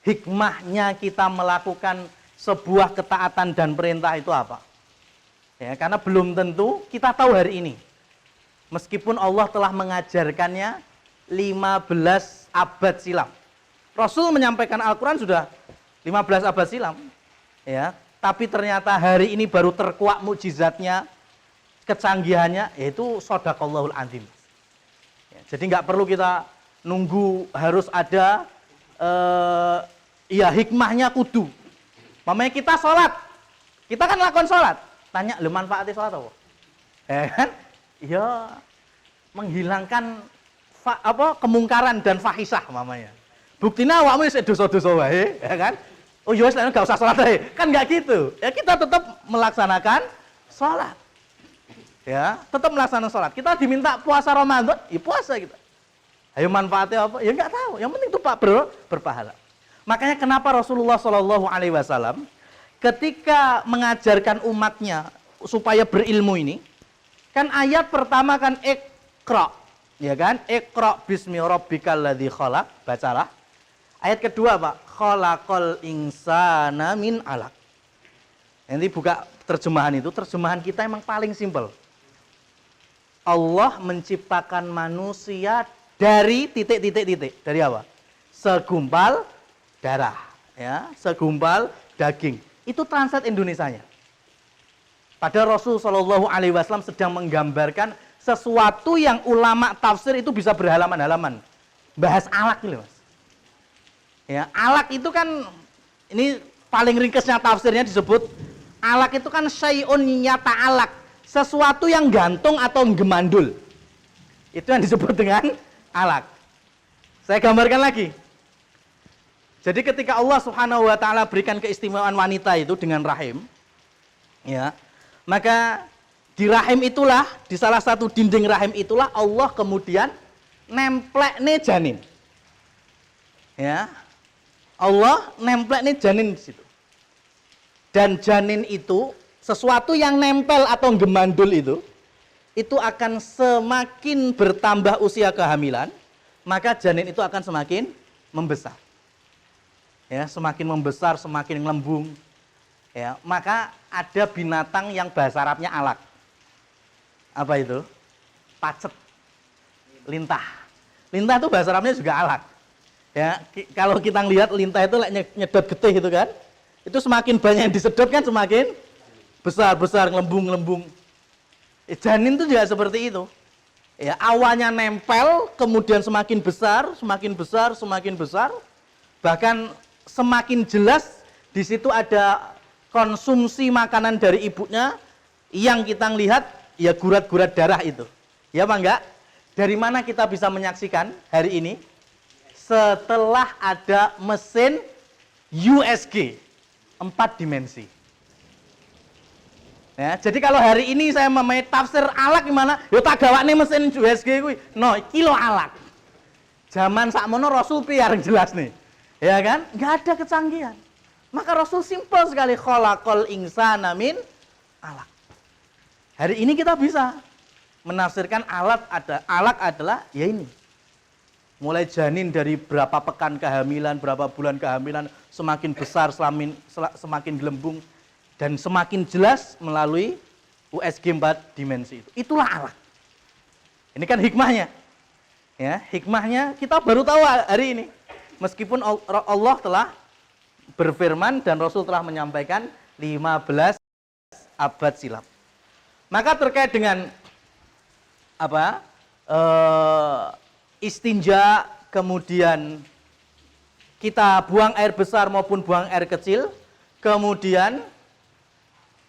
hikmahnya kita melakukan sebuah ketaatan dan perintah itu apa. Ya, karena belum tentu kita tahu hari ini. Meskipun Allah telah mengajarkannya 15 abad silam. Rasul menyampaikan Al-Quran sudah 15 abad silam. Ya, tapi ternyata hari ini baru terkuak mukjizatnya, kecanggihannya, yaitu shadaqallahul adzim. Ya, jadi nggak perlu kita nunggu harus ada Iya, hikmahnya kudu. Mamanya kita sholat, kita kan lakukan sholat. Tanya, lu manfaatnya sholat apa? Ya kan? Ya, menghilangkan kemungkaran dan fahisah mamanya. Buktinya awakmu wis dosa-dosa wae, ya kan? Oh ya wis enggak usah sholat aja. Kan enggak gitu. Ya kita tetap melaksanakan sholat. Ya, tetap melaksanakan sholat. Kita diminta puasa Ramadan, ya puasa kita. Ayo manfaatnya apa? Ya enggak tahu. Yang penting itu Pak Bro berpahala. Makanya kenapa Rasulullah Shallallahu Alaihi Wasallam ketika mengajarkan umatnya supaya berilmu ini, kan ayat pertama kan Iqra, ya kan? Iqra bismi rabbikal ladzi khalaq, bacalah. Ayat kedua Pak, khalaqal insana min 'alaq. Nanti buka terjemahan itu, terjemahan kita emang paling simpel. Allah menciptakan manusia dari titik. Dari apa? Segumpal darah, ya, segumpal daging. Itu translate Indonesianya. Padahal Rasul Shallallahu Alaihi Wasallam sedang menggambarkan sesuatu yang ulama tafsir itu bisa berhalaman-halaman. Bahas alak ini, Mas. Ya, alak itu kan ini paling ringkasnya tafsirnya disebut alak itu kan syai'un nyata alak, sesuatu yang gantung atau gemandul. Itu yang disebut dengan alak. Saya gambarkan lagi. Jadi ketika Allah Subhanahu wa taala berikan keistimewaan wanita itu dengan rahim, ya, maka di rahim itulah, di salah satu dinding rahim itulah Allah kemudian nemplekne janin. Ya. Allah nemplekne janin di situ. Dan janin itu sesuatu yang nempel atau gemandul itu akan semakin bertambah usia kehamilan, maka janin itu akan semakin membesar. Ya, semakin membesar, semakin lembung. Ya, maka ada binatang yang bahasa Arabnya alak. Apa itu? Pacet. Lintah. Lintah itu bahasa Arabnya juga alak. Ya, kalau kita lihat lintah itu nyedot getih itu kan. Itu semakin banyak yang disedot kan semakin besar, ngelembung. Janin itu juga seperti itu. Ya, awalnya nempel, kemudian semakin besar. Bahkan semakin jelas di situ ada konsumsi makanan dari ibunya yang kita lihat ya gurat-gurat darah itu. Ya Pak enggak? Dari mana kita bisa menyaksikan hari ini? Setelah ada mesin USG 4 dimensi. Ya, jadi kalau hari ini saya memahami tafsir alak gimana? Yo tak gawane mesin USG kuwi. No, kilo alak. Zaman sakmono Rasul piye jelas nih. Ya kan? Nggak ada kecanggihan. Maka Rasul simpel sekali, khalaqal insana min alaq. Hari ini kita bisa menafsirkan alaq adalah ya ini. Mulai janin dari berapa pekan kehamilan, berapa bulan kehamilan, semakin besar, semakin gelembung, dan semakin jelas melalui USG 4 dimensi itu. Itulah alaq. Ini kan hikmahnya. Ya, hikmahnya kita baru tahu hari ini. Meskipun Allah telah berfirman dan Rasul telah menyampaikan 15 abad silam. Maka terkait dengan apa? Istinja, kemudian kita buang air besar maupun buang air kecil, kemudian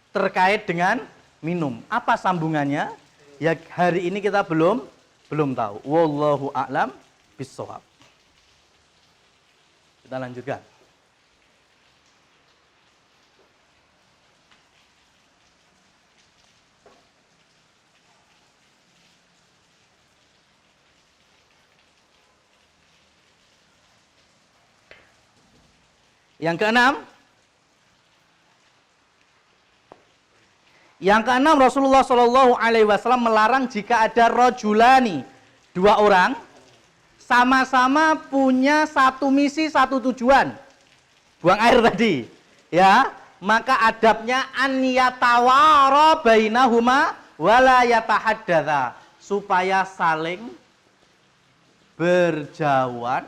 terkait dengan minum. Apa sambungannya? Ya hari ini kita belum tahu. Wallahu a'lam bishawab. Kita lanjutkan. Yang keenam, Rasulullah Shallallahu Alaihi Wasallam melarang jika ada rojulani, 2 orang sama-sama punya satu misi, satu tujuan, buang air tadi, ya, maka adabnya an yatawara bainahuma wala yatahaddatsa, supaya saling berjauhan.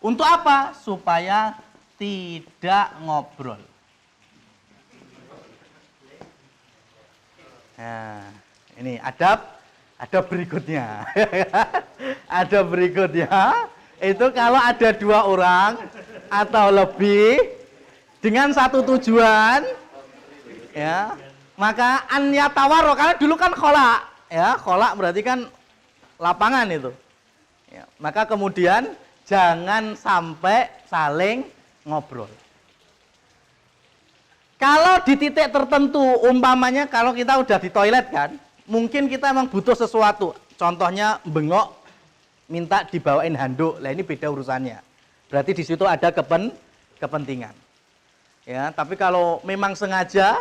Untuk apa? Supaya tidak ngobrol. Nah, ini adab berikutnya. Ada berikutnya. Itu kalau ada 2 orang atau lebih dengan satu tujuan, ya, maka an yatawarro, karena dulu kan kholak, ya, kholak berarti kan lapangan itu, ya, maka kemudian jangan sampai saling ngobrol. Kalau di titik tertentu, umpamanya kalau kita udah di toilet kan, mungkin kita emang butuh sesuatu, contohnya bengok, minta dibawain handuk, lah ini beda urusannya. Berarti di situ ada kepentingan. Ya, tapi kalau memang sengaja,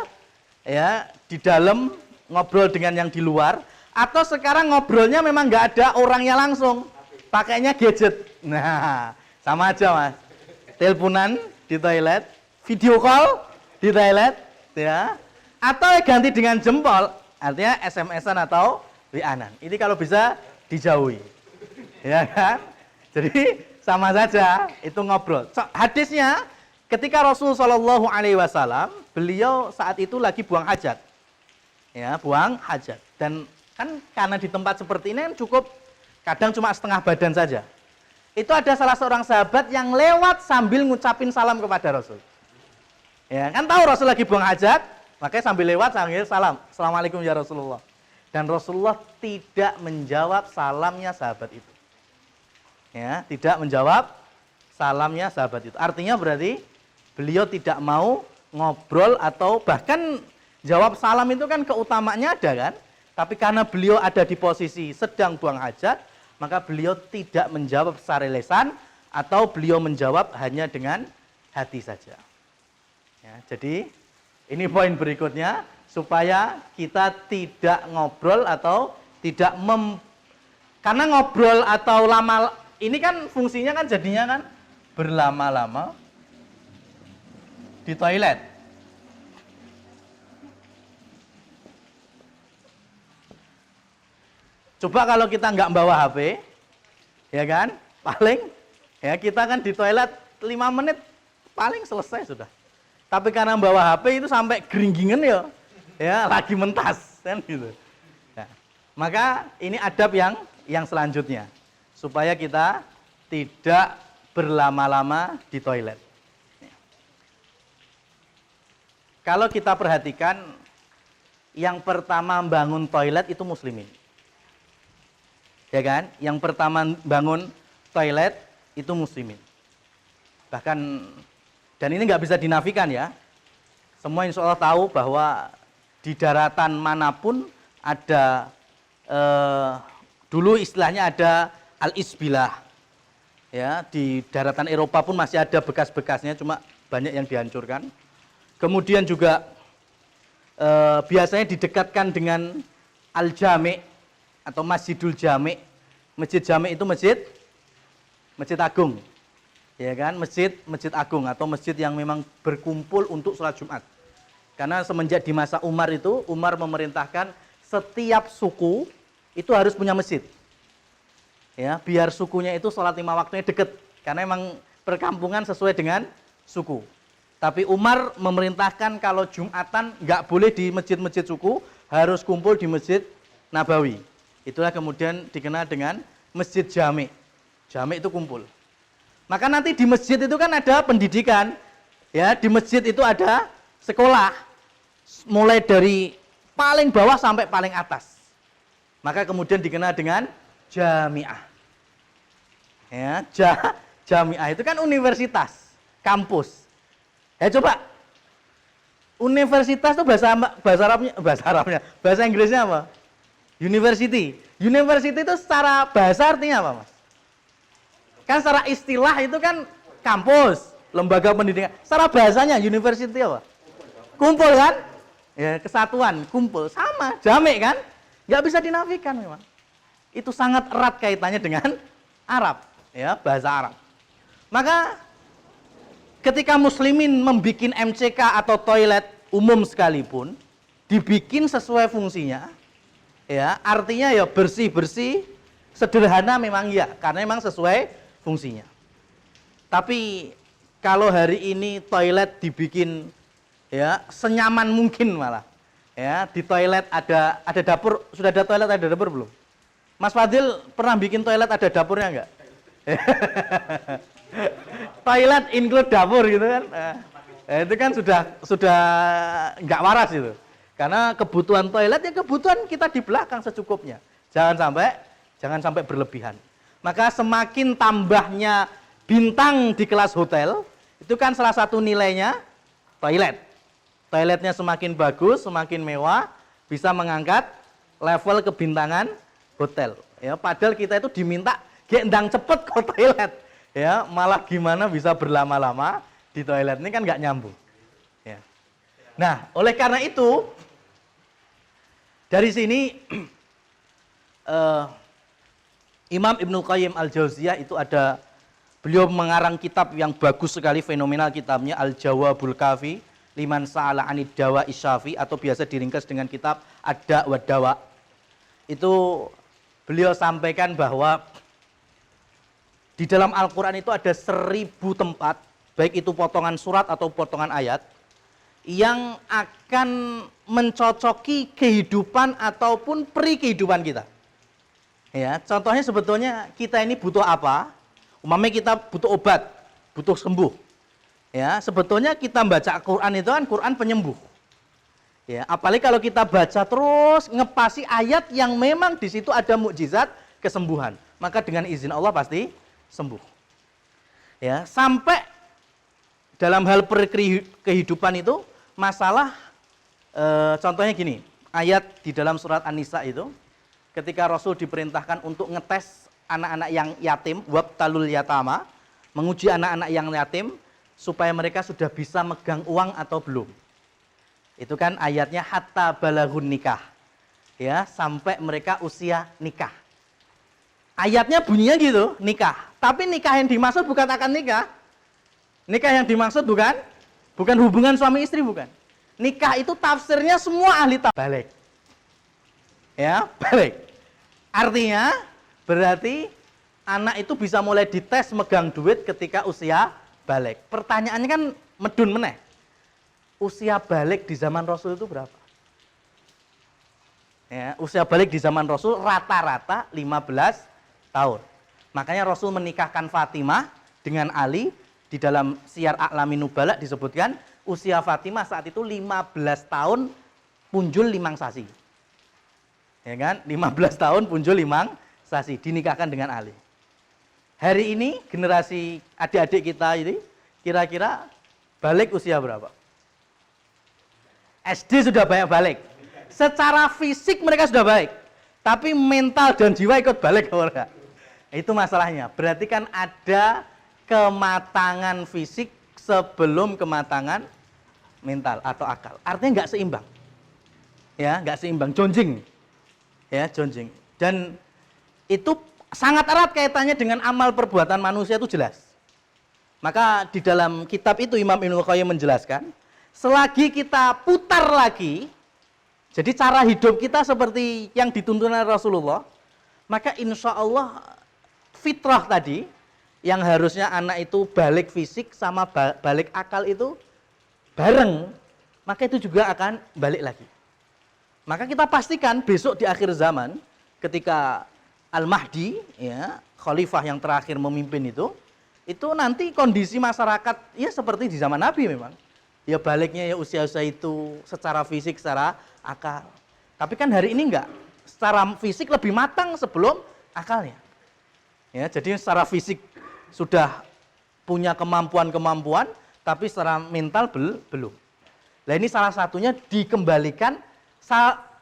ya, di dalam ngobrol dengan yang di luar, atau sekarang ngobrolnya memang nggak ada orangnya langsung, pakainya gadget. Nah, sama aja mas. Teleponan di toilet, video call di toilet, ya, atau ganti dengan jempol, artinya SMS-an atau WA-an. Ini kalau bisa dijauhi, ya kan? Jadi sama saja itu ngobrol. Hadisnya ketika Rasul Shallallahu Alaihi Wasallam, beliau saat itu lagi buang hajat, ya, buang hajat, dan kan karena di tempat seperti ini kan cukup kadang cuma setengah badan saja. Itu ada salah seorang sahabat yang lewat sambil ngucapin salam kepada Rasul. Ya, kan tahu Rasul lagi buang hajat, makanya sambil lewat sambil salam, Assalamualaikum ya Rasulullah. Dan Rasulullah tidak menjawab salamnya sahabat itu. Ya, tidak menjawab salamnya sahabat itu. Artinya berarti beliau tidak mau ngobrol atau bahkan jawab salam itu kan keutamanya ada kan. Tapi karena beliau ada di posisi sedang buang hajat, maka beliau tidak menjawab secara lisan atau beliau menjawab hanya dengan hati saja. Ya, jadi ini poin berikutnya supaya kita tidak ngobrol atau tidak karena ngobrol atau lama ini kan fungsinya kan jadinya kan berlama-lama di toilet. Coba kalau kita nggak bawa HP, ya kan, paling ya kita kan di toilet 5 menit paling selesai sudah. Tapi karena bawa HP itu sampai geringgingan ya lagi mentas kan gitu. Nah, maka ini adab yang selanjutnya supaya kita tidak berlama-lama di toilet. Kalau kita perhatikan, yang pertama bangun toilet itu muslimin. Ya kan? Yang pertama bangun toilet itu muslimin. Bahkan, dan ini nggak bisa dinafikan ya. Semua insya Allah tahu bahwa di daratan manapun ada, dulu istilahnya ada al-isbilah. Ya, di daratan Eropa pun masih ada bekas-bekasnya, cuma banyak yang dihancurkan. Kemudian juga biasanya didekatkan dengan al-jami' atau masjidul jami'. Masjid jami' itu masjid agung. Ya kan, masjid agung atau masjid yang memang berkumpul untuk sholat Jumat. Karena semenjak di masa Umar itu, Umar memerintahkan setiap suku itu harus punya masjid. Ya, biar sukunya itu sholat 5 waktunya deket. Karena memang perkampungan sesuai dengan suku. Tapi Umar memerintahkan kalau Jumatan nggak boleh di masjid-masjid suku, harus kumpul di Masjid Nabawi. Itulah kemudian dikenal dengan Masjid Jami'. Jami' itu kumpul. Maka nanti di masjid itu kan ada pendidikan. Ya, di masjid itu ada sekolah. Mulai dari paling bawah sampai paling atas. Maka kemudian dikenal dengan jami'ah. Ya, jami'ah itu kan universitas, kampus. Ya coba. Universitas itu bahasa Inggrisnya apa? University. University itu secara bahasa artinya apa, Mas? Kan secara istilah itu kan kampus, lembaga pendidikan. Secara bahasanya university apa? Kumpul kan? Ya, kesatuan, kumpul. Sama, jami' kan? Nggak bisa dinafikan memang. Itu sangat erat kaitannya dengan Arab, ya, bahasa Arab. Maka ketika muslimin membikin MCK atau toilet umum sekalipun, dibikin sesuai fungsinya, ya, artinya ya bersih-bersih, sederhana memang ya, karena memang sesuai fungsinya. Tapi kalau hari ini toilet dibikin ya senyaman mungkin malah. Ya, di toilet ada dapur, sudah ada toilet ada dapur belum? Mas Fadil pernah bikin toilet ada dapurnya enggak? Toilet include dapur gitu kan. Itu kan sudah nggak waras itu. Karena kebutuhan toilet ya kebutuhan kita di belakang secukupnya. Jangan sampai berlebihan. Maka semakin tambahnya bintang di kelas hotel, itu kan salah satu nilainya toilet. Toiletnya semakin bagus, semakin mewah, bisa mengangkat level kebintangan hotel. Ya, padahal kita itu diminta gendang cepet ke toilet. Ya, malah gimana bisa berlama-lama di toilet ini kan nggak nyambung. Ya. Nah, oleh karena itu dari sini Imam Ibnu Qayyim Al-Jauziyah itu beliau mengarang kitab yang bagus sekali, fenomenal kitabnya Al-Jawabul Kafi liman sa'ala 'anid dawa isyafi, atau biasa diringkas dengan kitab Ad-Da' wa Dawa. Itu beliau sampaikan bahwa di dalam Al-Qur'an itu ada 1000 tempat, baik itu potongan surat atau potongan ayat, yang akan mencocoki kehidupan ataupun peri kehidupan kita. Ya, contohnya sebetulnya kita ini butuh apa? Umpamanya kita butuh obat, butuh sembuh. Ya, sebetulnya kita baca Quran itu kan Quran penyembuh. Ya, apalagi kalau kita baca terus ngepasi ayat yang memang di situ ada mukjizat kesembuhan, maka dengan izin Allah pasti sembuh. Ya, sampai dalam hal kehidupan itu masalah contohnya gini, ayat di dalam surat An-Nisa itu ketika Rasul diperintahkan untuk ngetes anak-anak yang yatim, wabtalul yatama, menguji anak-anak yang yatim supaya mereka sudah bisa megang uang atau belum. Itu kan ayatnya hatta balaghun nikah. Ya, sampai mereka usia nikah. Ayatnya bunyinya gitu, nikah. Tapi nikah yang dimaksud bukan akan nikah. Nikah yang dimaksud bukan hubungan suami istri, bukan. Nikah itu tafsirnya semua ahli balik. Ya, balik. Artinya berarti anak itu bisa mulai dites megang duit ketika usia balik. Pertanyaannya kan medun meneh. Usia balik di zaman Rasul itu berapa? Ya, usia balik di zaman Rasul rata-rata 15 tahun. Makanya Rasul menikahkan Fatimah dengan Ali. Di dalam Syiar A'lamin Nubala disebutkan usia Fatimah saat itu 15 tahun punjul limang sasi. Ya kan? 15 tahun punjul limang sasi dinikahkan dengan Ali. Hari ini generasi adik-adik kita ini kira-kira balik usia berapa? SD sudah banyak balik. Secara fisik mereka sudah baik, tapi mental dan jiwa ikut balik enggak? Itu masalahnya. Berarti kan ada kematangan fisik sebelum kematangan mental atau akal. Artinya nggak seimbang. Ya, nggak seimbang, jonjing. Ya, jonjing. Dan itu sangat erat kaitannya dengan amal perbuatan manusia itu jelas. Maka di dalam kitab itu Imam Ibnu Qayyim menjelaskan, selagi kita putar lagi, jadi cara hidup kita seperti yang dituntun oleh Rasulullah, maka insya Allah fitrah tadi, yang harusnya anak itu balik fisik sama balik akal itu bareng, maka itu juga akan balik lagi. Maka kita pastikan besok di akhir zaman, ketika Al-Mahdi, ya, khalifah yang terakhir memimpin itu nanti kondisi masyarakat ya seperti di zaman Nabi memang. Ya baliknya ya usia-usia itu secara fisik, secara akal. Tapi kan hari ini enggak. Secara fisik lebih matang sebelum akalnya. Ya, jadi secara fisik sudah punya kemampuan-kemampuan, tapi secara mental belum. Nah ini salah satunya dikembalikan,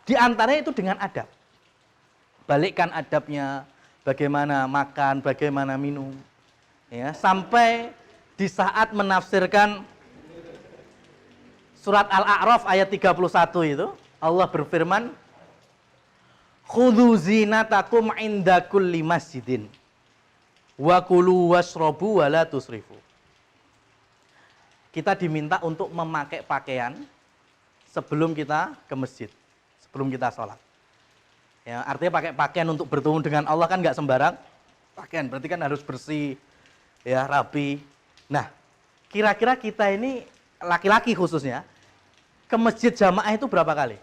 di antaranya itu dengan adab. Balikkan adabnya, bagaimana makan, bagaimana minum. Ya, sampai di saat menafsirkan surat Al-A'raf ayat 31 itu, Allah berfirman, khudhu zinatakum inda kulli masjidin wa kulu washrabu wa la tusrifu. Kita diminta untuk memakai pakaian sebelum kita ke masjid, sebelum kita sholat. Ya, artinya pakai pakaian untuk bertemu dengan Allah kan nggak sembarang pakaian, berarti kan harus bersih, ya, rapi. Nah, kira-kira kita ini laki-laki khususnya ke masjid jamaah itu berapa kali?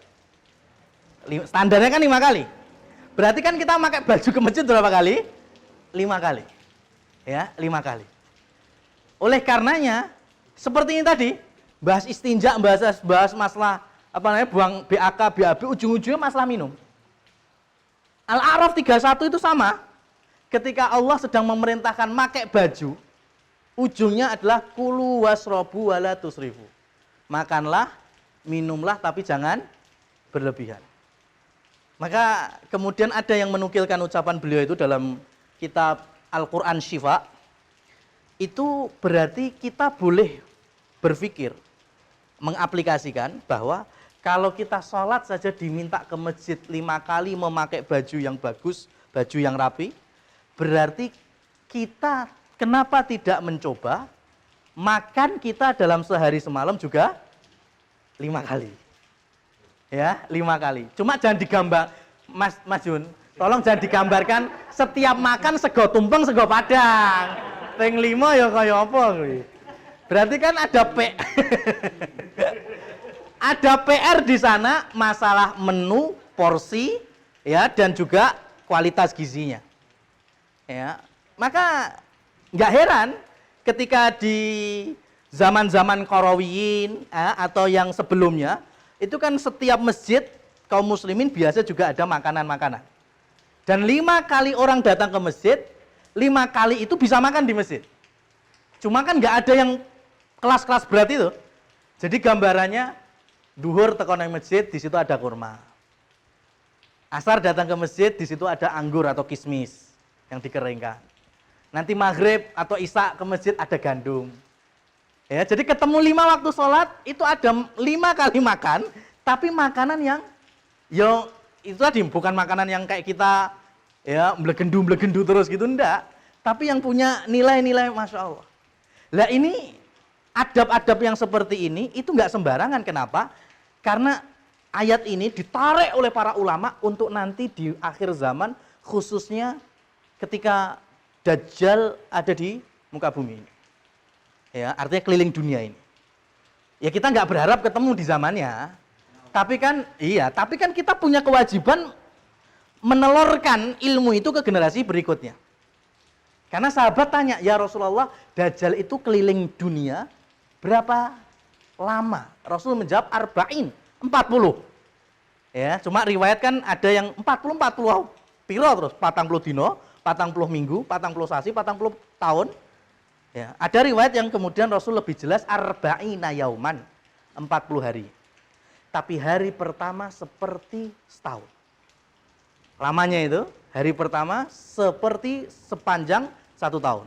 Standarnya kan 5 kali. Berarti kan kita pakai baju ke masjid berapa kali? 5 kali. Ya, 5 kali. Oleh karenanya, seperti ini tadi, bahas istinja, bahas masalah apa namanya, buang BAK, BAB, ujung-ujungnya masalah minum. Al-A'raf 31 itu sama. Ketika Allah sedang memerintahkan pakai baju, ujungnya adalah kulu wasrobu wala tusrifu. Makanlah, minumlah, tapi jangan berlebihan. Maka kemudian ada yang menukilkan ucapan beliau itu dalam kitab Al-Quran Syifa. Itu berarti kita boleh berpikir, mengaplikasikan bahwa kalau kita sholat saja diminta ke masjid 5 kali memakai baju yang bagus, baju yang rapi, berarti kita kenapa tidak mencoba makan kita dalam sehari semalam juga 5 kali. Ya, 5 kali. Cuma jangan digambar, Mas Jun, tolong jangan digambarkan setiap makan sego tumpeng, sego padang. Peng 5 ya kaya apa kuwi. Berarti kan ada ada PR di sana, masalah menu, porsi, ya, dan juga kualitas gizinya. Ya, maka nggak heran ketika di zaman-zaman Qarawiyyin atau yang sebelumnya, itu kan setiap masjid kaum muslimin biasa juga ada makanan-makanan. Dan 5 kali orang datang ke masjid, 5 kali itu bisa makan di masjid. Cuma kan nggak ada yang kelas-kelas berat itu. Jadi gambarannya, duhur teko nang masjid, di situ ada kurma. Asar datang ke masjid, di situ ada anggur atau kismis yang dikeringkan. Nanti maghrib atau isya ke masjid ada gandum. Ya, jadi ketemu 5 waktu sholat, itu ada 5 kali makan, tapi makanan yang itu tadi bukan makanan yang kayak kita ya melegendu terus gitu, enggak. Tapi yang punya nilai-nilai Masya Allah. Lah ini adab-adab yang seperti ini itu enggak sembarangan. Kenapa? Karena ayat ini ditarik oleh para ulama untuk nanti di akhir zaman, khususnya ketika Dajjal ada di muka bumi ini. Ya, artinya keliling dunia ini. Ya kita nggak berharap ketemu di zamannya. Tapi kan kita punya kewajiban menelurkan ilmu itu ke generasi berikutnya. Karena sahabat tanya, "Ya Rasulullah, Dajjal itu keliling dunia berapa lama?" Rasul menjawab arba'in, 40. Ya, cuma riwayat kan ada yang 40 piro terus 40 dino, 40 minggu, 40 sasi, 40 tahun. Ya, ada riwayat yang kemudian Rasul lebih jelas arba'ina yauman, 40 hari. Tapi hari pertama seperti setahun. Lamanya itu, hari pertama seperti sepanjang 1 tahun.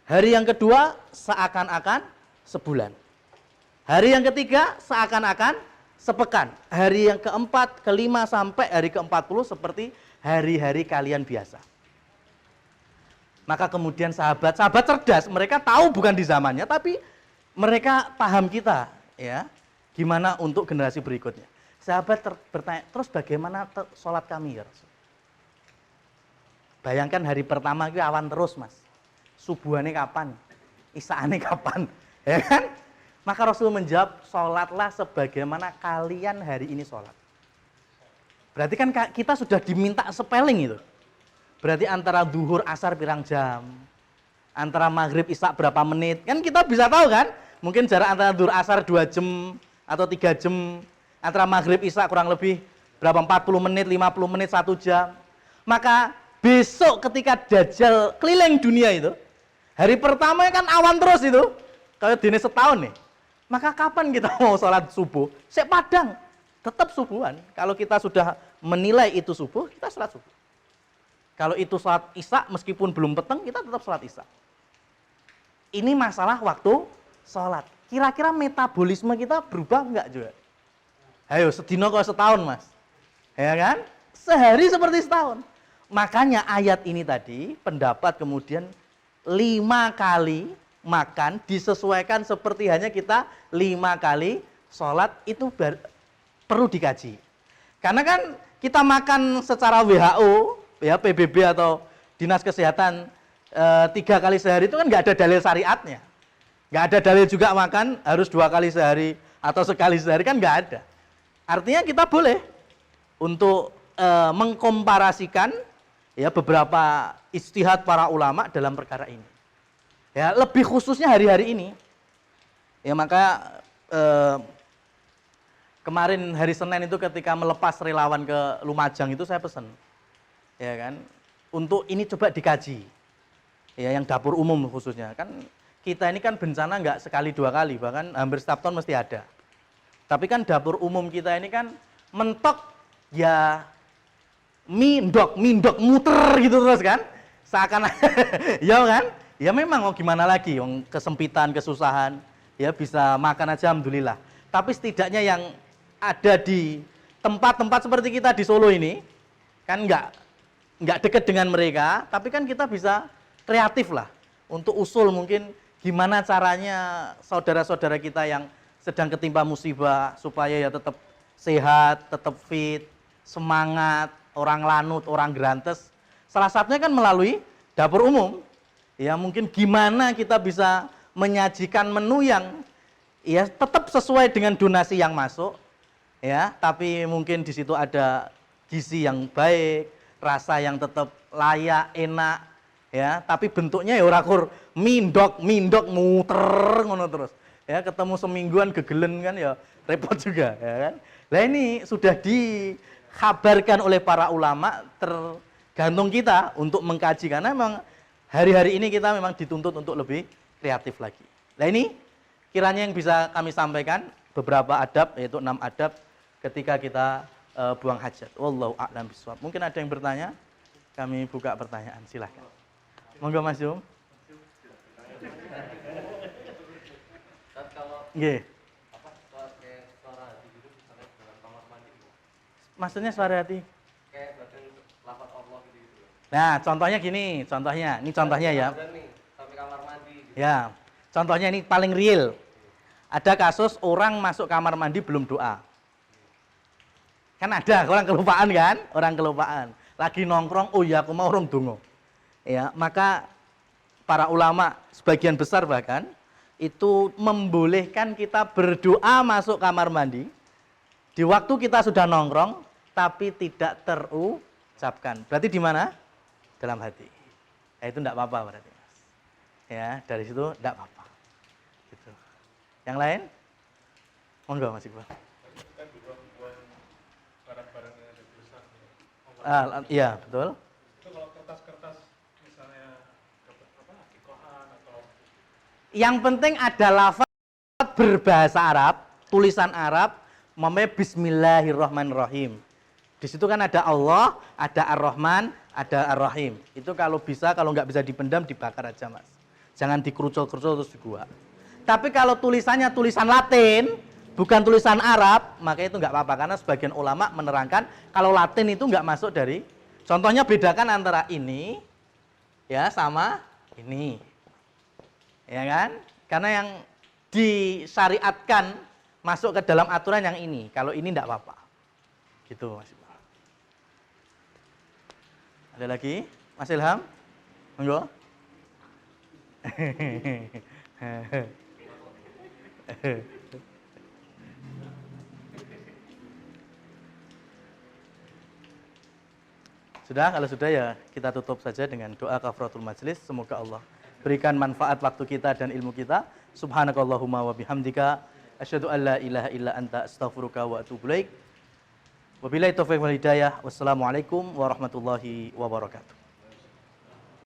Hari yang kedua seakan-akan sebulan. Hari yang ketiga seakan-akan sepekan. Hari yang keempat, kelima sampai hari ke-40 seperti hari-hari kalian biasa. Maka kemudian sahabat cerdas, mereka tahu bukan di zamannya, tapi mereka paham kita, ya, gimana untuk generasi berikutnya. Sahabat bertanya, terus bagaimana sholat kami ya Rasul? Bayangkan hari pertama itu awan terus mas, subuhannya kapan, isyaannya kapan, ya kan? Maka Rasul menjawab, sholatlah sebagaimana kalian hari ini sholat. Berarti kan kita sudah diminta spelling itu. Berarti antara duhur asar pirang jam, antara maghrib isya berapa menit, kan kita bisa tahu kan? Mungkin jarak antara duhur asar 2 jam atau 3 jam, antara maghrib isya kurang lebih berapa, 40 menit, 50 menit, 1 jam. Maka besok ketika Dajjal keliling dunia itu, hari pertama kan awan terus itu, kalau dini setahun nih. Maka kapan kita mau sholat subuh? Sek padang, tetap subuhan. Kalau kita sudah menilai itu subuh, kita sholat subuh. Kalau itu sholat isya, meskipun belum peteng, kita tetap sholat isya. Ini masalah waktu sholat. Kira-kira metabolisme kita berubah enggak juga? Ayo, sedino kok setahun mas. Ya kan? Sehari seperti setahun. Makanya ayat ini tadi, pendapat kemudian 5 kali makan disesuaikan seperti hanya kita 5 kali sholat, itu perlu dikaji. Karena kan kita makan secara WHO, ya PBB atau Dinas Kesehatan 3 kali sehari itu kan nggak ada dalil syariatnya. Nggak ada dalil juga makan harus 2 kali sehari atau sekali sehari, kan nggak ada. Artinya kita boleh untuk mengkomparasikan ya beberapa ijtihad para ulama dalam perkara ini. Ya, lebih khususnya hari-hari ini. Ya, maka kemarin hari Senin itu ketika melepas relawan ke Lumajang itu saya pesan. Ya kan? Untuk ini coba dikaji. Ya, yang dapur umum khususnya. Kan kita ini kan bencana nggak sekali dua kali, bahkan hampir setiap tahun mesti ada. Tapi kan dapur umum kita ini kan mentok ya mindok muter gitu terus kan. Seakan ya kan? Ya memang mau gimana lagi, wong kesempitan, kesusahan, ya bisa makan aja alhamdulillah. Tapi setidaknya yang ada di tempat-tempat seperti kita di Solo ini kan nggak dekat dengan mereka, tapi kan kita bisa kreatif lah untuk usul mungkin gimana caranya saudara-saudara kita yang sedang ketimpa musibah supaya ya tetap sehat, tetap fit, semangat, orang lanut, orang gerantes. Salah satunya kan melalui dapur umum. Ya mungkin gimana kita bisa menyajikan menu yang ya tetap sesuai dengan donasi yang masuk. Ya, tapi mungkin di situ ada gizi yang baik, rasa yang tetap layak, enak, ya. Tapi bentuknya ya ora kur mindok muter ngono terus. Ya, ketemu semingguan gegelen kan ya repot juga, ya kan. Lah ini sudah dikabarkan oleh para ulama, tergantung kita untuk mengkaji karena memang hari-hari ini kita memang dituntut untuk lebih kreatif lagi. Nah ini kiranya yang bisa kami sampaikan beberapa adab, yaitu 6 adab ketika kita buang hajat. Wallahu a'lam bishawab. Mungkin ada yang bertanya? Kami buka pertanyaan, silahkan. Monggo Mas Yum. Nggih. Maksudnya suara hati? Kayak batin lafaz Allah gitu. Nah, contohnya gini, ini contohnya ya. Sampai kamar mandi. Ya, contohnya ini paling real. Ada kasus orang masuk kamar mandi belum doa. Kan ada orang kelupaan kan? Orang kelupaan. Lagi nongkrong, oh ya aku mau orang dongo. Ya, maka para ulama sebagian besar bahkan itu membolehkan kita berdoa masuk kamar mandi di waktu kita sudah nongkrong tapi tidak terucapkan. Berarti di mana? Dalam hati. Ya, itu enggak apa-apa berarti, Mas. Ya, dari situ enggak apa-apa. Gitu. Yang lain? Monggo Mas Iqbal. Kan buang barang-barang yang ada tulisan. Iya, betul. Itu kalau kertas-kertas misalnya akikohan atau yang penting ada lafaz berbahasa Arab, tulisan Arab, namanya Bismillahirrahmanirrahim. Di situ kan ada Allah, ada Ar-Rahman, ada Ar-Rahim. Itu kalau bisa, kalau nggak bisa dipendam, dibakar aja, Mas. Jangan dikerucul-kerucul terus dibuang. Tapi kalau tulisannya tulisan Latin, bukan tulisan Arab, maka itu nggak apa-apa. Karena sebagian ulama menerangkan kalau Latin itu nggak masuk dari. Contohnya bedakan antara ini, ya, sama ini, ya kan? Karena yang disyariatkan masuk ke dalam aturan yang ini. Kalau ini nggak apa-apa. Gitu, Mas. Ada lagi? Mas Ilham? Monggo. Sudah, kalau sudah ya kita tutup saja dengan doa kafaratul majelis. Semoga Allah berikan manfaat waktu kita dan ilmu kita. Subhanakallahumma wa bihamdika asyhadu an la ilaha illa anta astaghfiruka wa atubu ilaik. Wabillahi taufiq wal hidayah. Wassalamualaikum warahmatullahi wabarakatuh.